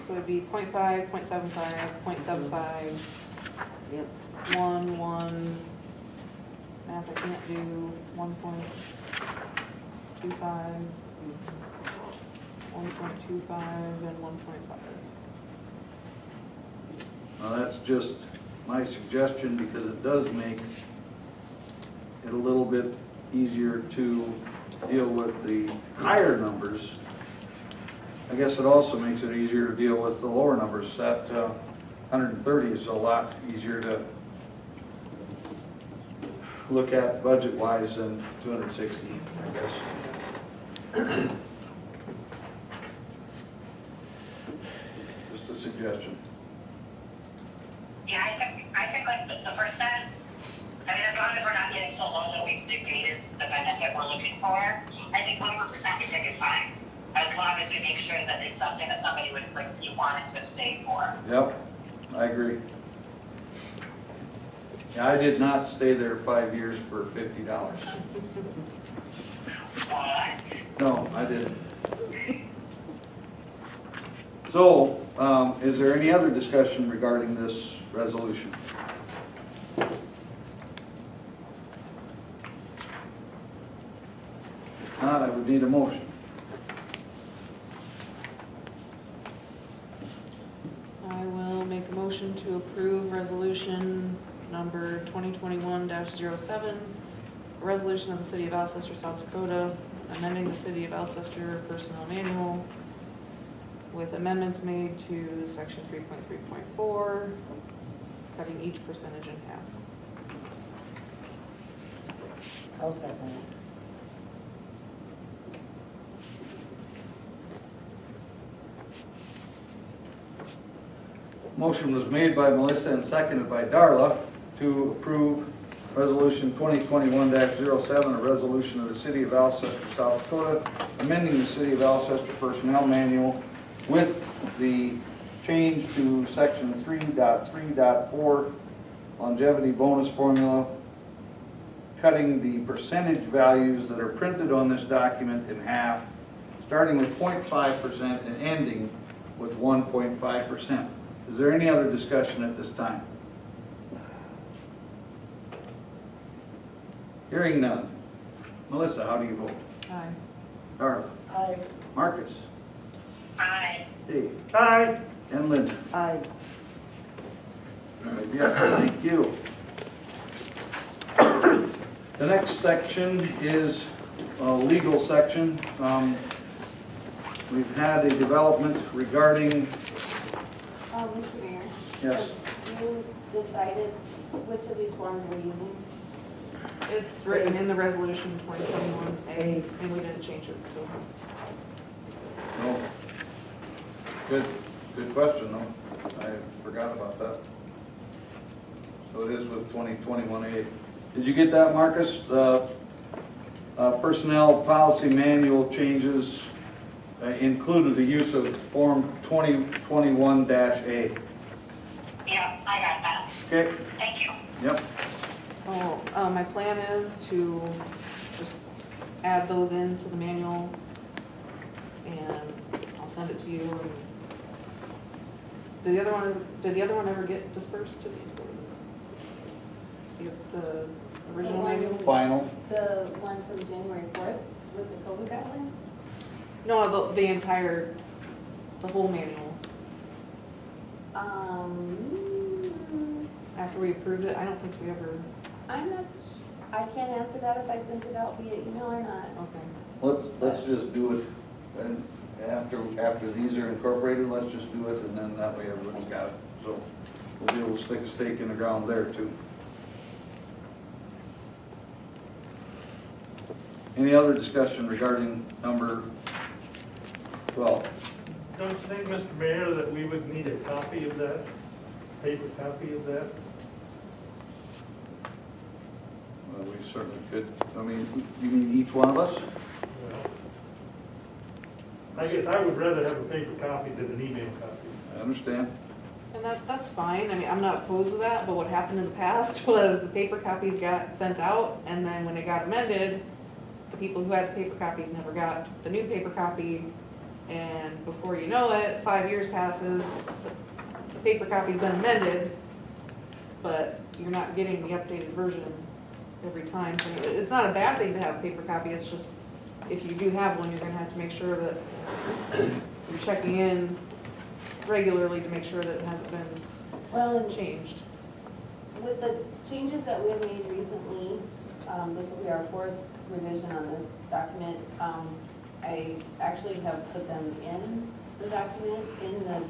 So it'd be 0.5, 0.75, 0.75, Yep. 1, math I can't do, 1.25, 1.25, and 1.5. Now, that's just my suggestion because it does make it a little bit easier to deal with the higher numbers. I guess it also makes it easier to deal with the lower numbers. That 130 is a lot easier to look at budget-wise than 260, I guess. Just a suggestion. Yeah, I think like the percent, I mean, as long as we're not getting so low that we've negated the benefit we're looking for, I think whatever percent we take is fine. As long as we make sure that it's something that somebody would, like, be wanting to stay for. Yep, I agree. Yeah, I did not stay there 5 years for $50. What? No, I didn't. So, is there any other discussion regarding this resolution? If not, I would need a motion. I will make a motion to approve resolution number 2021-07, a resolution of the City of Alcester, South Dakota, amending the City of Alcester Personnel Manual with amendments made to section 3.3.4, cutting each percentage in half. I'll second it. Motion was made by Melissa and seconded by Darla to approve Resolution 2021-07, a resolution of the City of Alcester, South Dakota, amending the City of Alcester Personnel Manual with the change to Section 3.3.4 longevity bonus formula, cutting the percentage values that are printed on this document in half, starting with 0.5% and ending with 1.5%. Is there any other discussion at this time? Hearing none. Melissa, how do you vote? Aye. Darla? Aye. Marcus? Aye. Dave? Aye. And Linda? Aye. Yes, thank you. The next section is a legal section. We've had a development regarding, Mr. Mayor? yes, Have you decided which of these ones we're using? It's written in the resolution 2021A, and we didn't change it, so. no. Good question, though. I forgot about that. So it is with 2021A. Did you get that, Marcus? Personnel policy manual changes included the use of Form 2021-A. Yeah, I got that. Okay, Thank you. yep. My plan is to just add those into the manual, and I'll send it to you. And did the other one ever get dispersed to the employee? The original manual? Final. The one from January 4th with the COVID guideline? No, the whole manual. After we approved it, I don't think we ever, I'm not, I can't answer that if I sent it out via email or not. okay. Let's just do it, and after these are incorporated, let's just do it, and then that way everybody's got it. So we'll be able to stick a stake in the ground there too. Any other discussion regarding number 12? Don't you think, Mr. Mayor, that we would need a copy of that, paper copy of that? Well, we certainly could. I mean, you mean each one of us? Well, I guess I would rather have a paper copy than an email copy. I understand. And that's fine, I mean, I'm not opposed to that, but what happened in the past was the paper copies got sent out, and then when it got amended, the people who had the paper copies never got the new paper copy, and before you know it, 5 years passes, the paper copy's been amended, but you're not getting the updated version every time. So it's not a bad thing to have a paper copy, it's just, if you do have one, you're gonna have to make sure that you're checking in regularly to make sure that it hasn't been Well, and changed. with the changes that we have made recently, this will be our 4th revision on this document. I actually have put them in the document, in the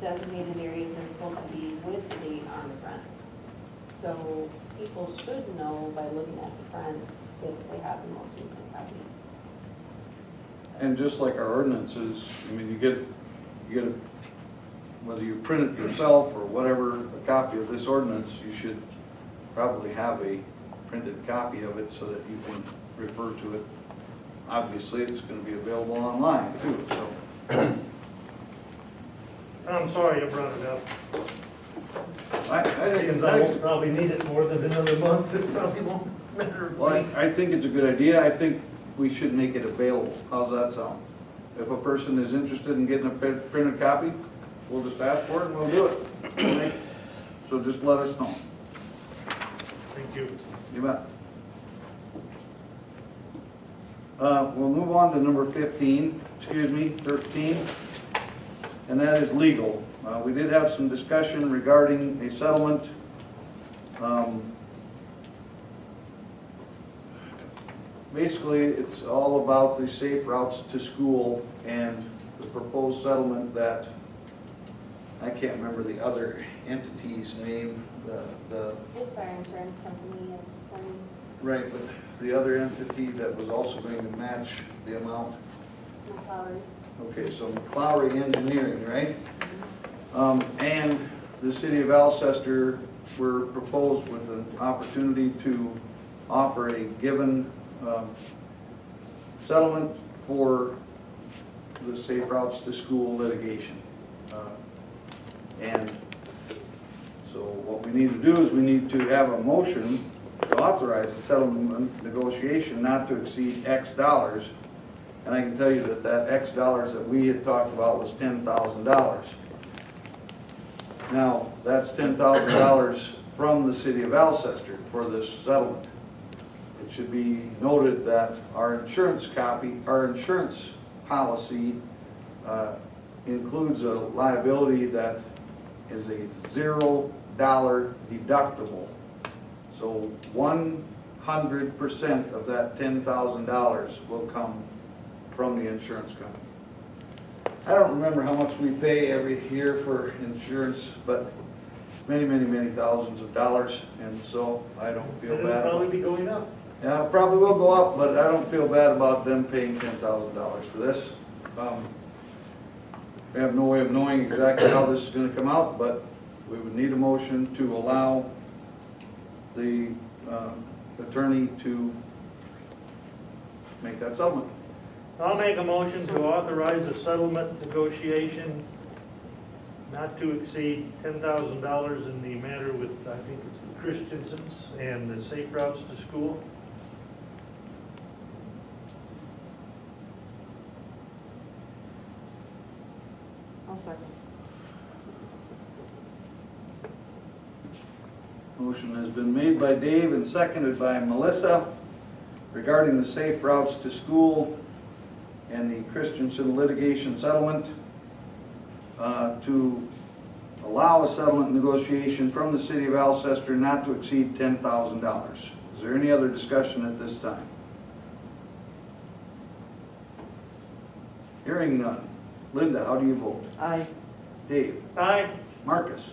designated areas they're supposed to be with the date on the front. So people should know by looking at the front if they have the most recent copy. And just like our ordinances, I mean, you get a, whether you print it yourself or whatever, a copy of this ordinance, you should probably have a printed copy of it so that you can refer to it. Obviously, it's going to be available online too, so. I'm sorry I brought it up. I think Because I won't probably need it more than another month, it probably won't matter. Well, I think it's a good idea. I think we should make it available. How's that sound? If a person is interested in getting a printed copy, we'll just ask for it and we'll do it. Okay? So just let us know. Thank you. You bet. We'll move on to number 13, and that is legal. We did have some discussion regarding a settlement. Basically, it's all about the safe routes to school and the proposed settlement that, I can't remember the other entity's name, It's our insurance company and attorneys. right, but the other entity that was also going to match the amount. McLaurin. Okay, so McLaurin Engineering, right? And the city of Alcester were proposed with an opportunity to offer a given settlement for the safe routes to school litigation. And so what we need to do is we need to have a motion to authorize a settlement negotiation not to exceed X dollars. And I can tell you that that X dollars that we had talked about was $10,000. Now, that's $10,000 from the city of Alcester for this settlement. It should be noted that our insurance policy includes a liability that is a $0 deductible. So 100% of that $10,000 will come from the insurance company. I don't remember how much we pay every year for insurance, but many, many, many thousands of dollars, and so I don't feel It'll bad. probably be going up. Yeah, it probably will go up, but I don't feel bad about them paying $10,000 for this. We have no way of knowing exactly how this is going to come out, but we would need a motion to allow the attorney to make that settlement. I'll make a motion to authorize a settlement negotiation not to exceed $10,000 in the matter with, I think it's the Christiansens and the safe routes to school. I'll second. Motion has been made by Dave and seconded by Melissa regarding the safe routes to school and the Christensen litigation settlement to allow a settlement negotiation from the city of Alcester not to exceed $10,000. Is there any other discussion at this time? Hearing none. Linda, how do you vote? Aye. Dave? Aye. Marcus?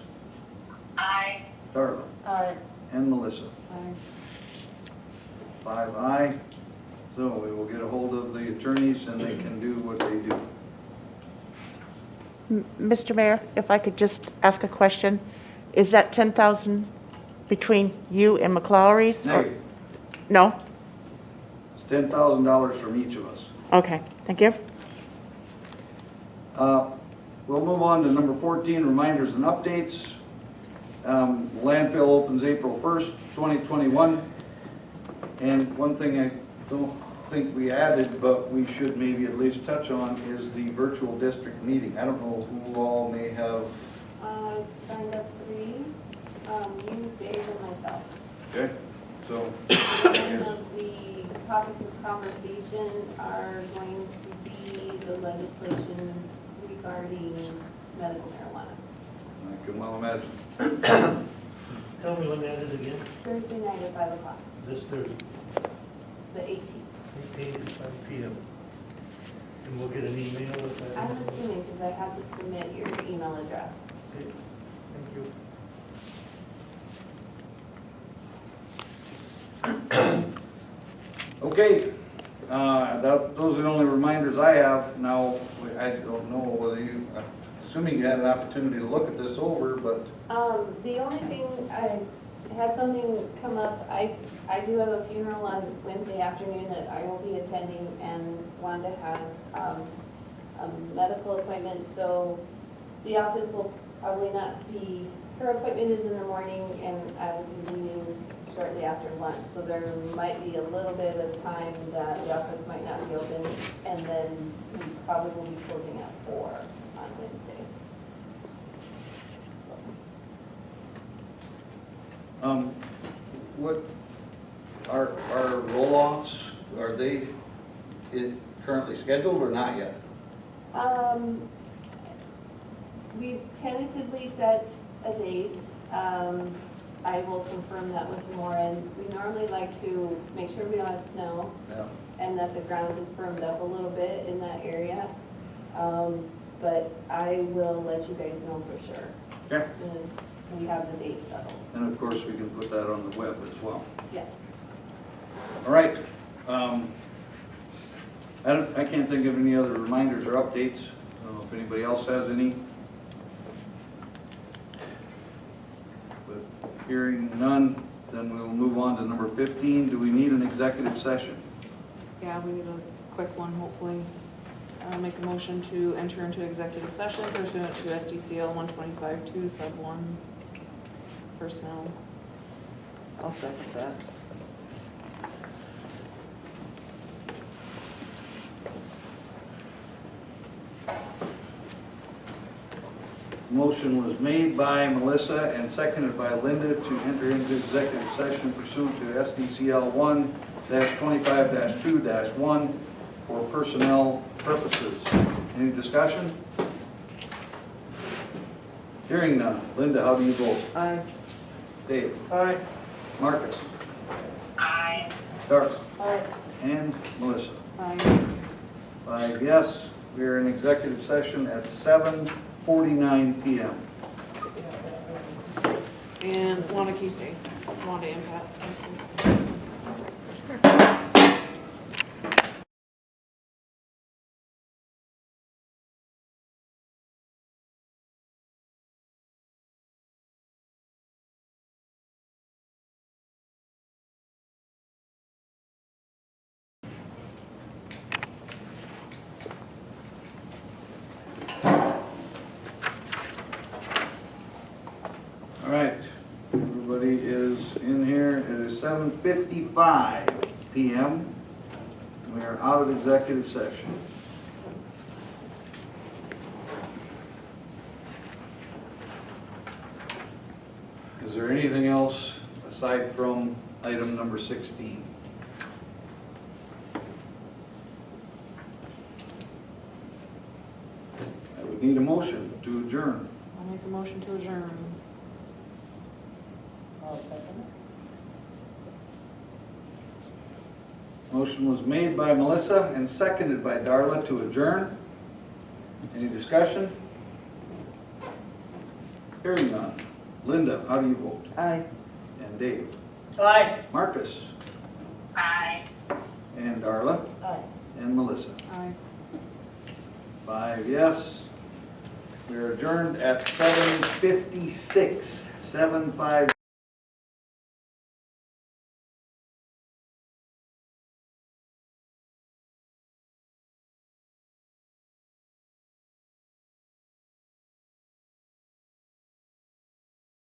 I, Darla? Aye. And Melissa? Aye. 5 aye. So we will get a hold of the attorneys and they can do what they do. Mr. Mayor, if I could just ask a question, is that 10,000 between you and McClowery's? or- Negative. No? It's $10,000 from each of us. Okay, thank you. We'll move on to number 14, reminders and updates. Landfill opens April 1st, 2021. And one thing I don't think we added, but we should maybe at least touch on, is the virtual district meeting. I don't know who all may have. Signed up 3, you, Dave, and myself. Okay, so. One of the topics of conversation are going to be the legislation regarding medical marijuana. I can well imagine. Tell me when that is again. Thursday night at 5 o'clock, This Thursday, the 18th. 18 to 5 p.m. And we'll get an email with that. I'm assuming because I have to submit your email address. Okay, thank you. Okay, those are the only reminders I have. Now, I don't know whether you, assuming you had an opportunity to look at this over, but The only thing, I had something come up, I do have a funeral on Wednesday afternoon that I will be attending, and Wanda has a medical appointment, so the office will probably not be, her appointment is in the morning, and I will be leaving shortly after lunch, so there might be a little bit of time that the office might not be open, and then we probably will be closing at 4 on Wednesday. So. what, our roll-offs, are they currently scheduled or not yet? We've tentatively set a date. I will confirm that with Maureen. We normally like to make sure we don't have snow Yeah. and that the ground is firmed up a little bit in that area. But I will let you guys know for sure. Okay. As soon as we have the date settled. And of course, we can put that on the web as well. Yes. All right. I can't think of any other reminders or updates. I don't know if anybody else has any. But hearing none, then we will move on to number 15. Do we need an executive session? Yeah, we need a quick one, hopefully. Make a motion to enter into executive session pursuant to SDCL 125-2 sub 1 personnel. I'll second that. Motion was made by Melissa and seconded by Linda to enter into executive session pursuant to SDCL 1-25-2-1 for personnel purposes. Any discussion? Hearing none. Linda, how do you vote? Aye. Dave? Aye. Marcus? I. Darcy? Aye. And Melissa? Aye. 5 yes. We are in executive session at 7:49 p.m. And Wanda Keystay, Wanda and Pat. in here. It is 7:55 PM. We are out of executive session. Is there anything else aside from item number 16? I would need a motion to adjourn. I'll make a motion to adjourn. I'll second it. Motion was made by Melissa and seconded by Darla to adjourn. Any discussion? Hearing none. Linda, how do you vote? Aye. And Dave? Aye. Marcus? Bye. And Darla? Aye. And Melissa? Aye. 5 yes. We are adjourned at 7:56. 7:5.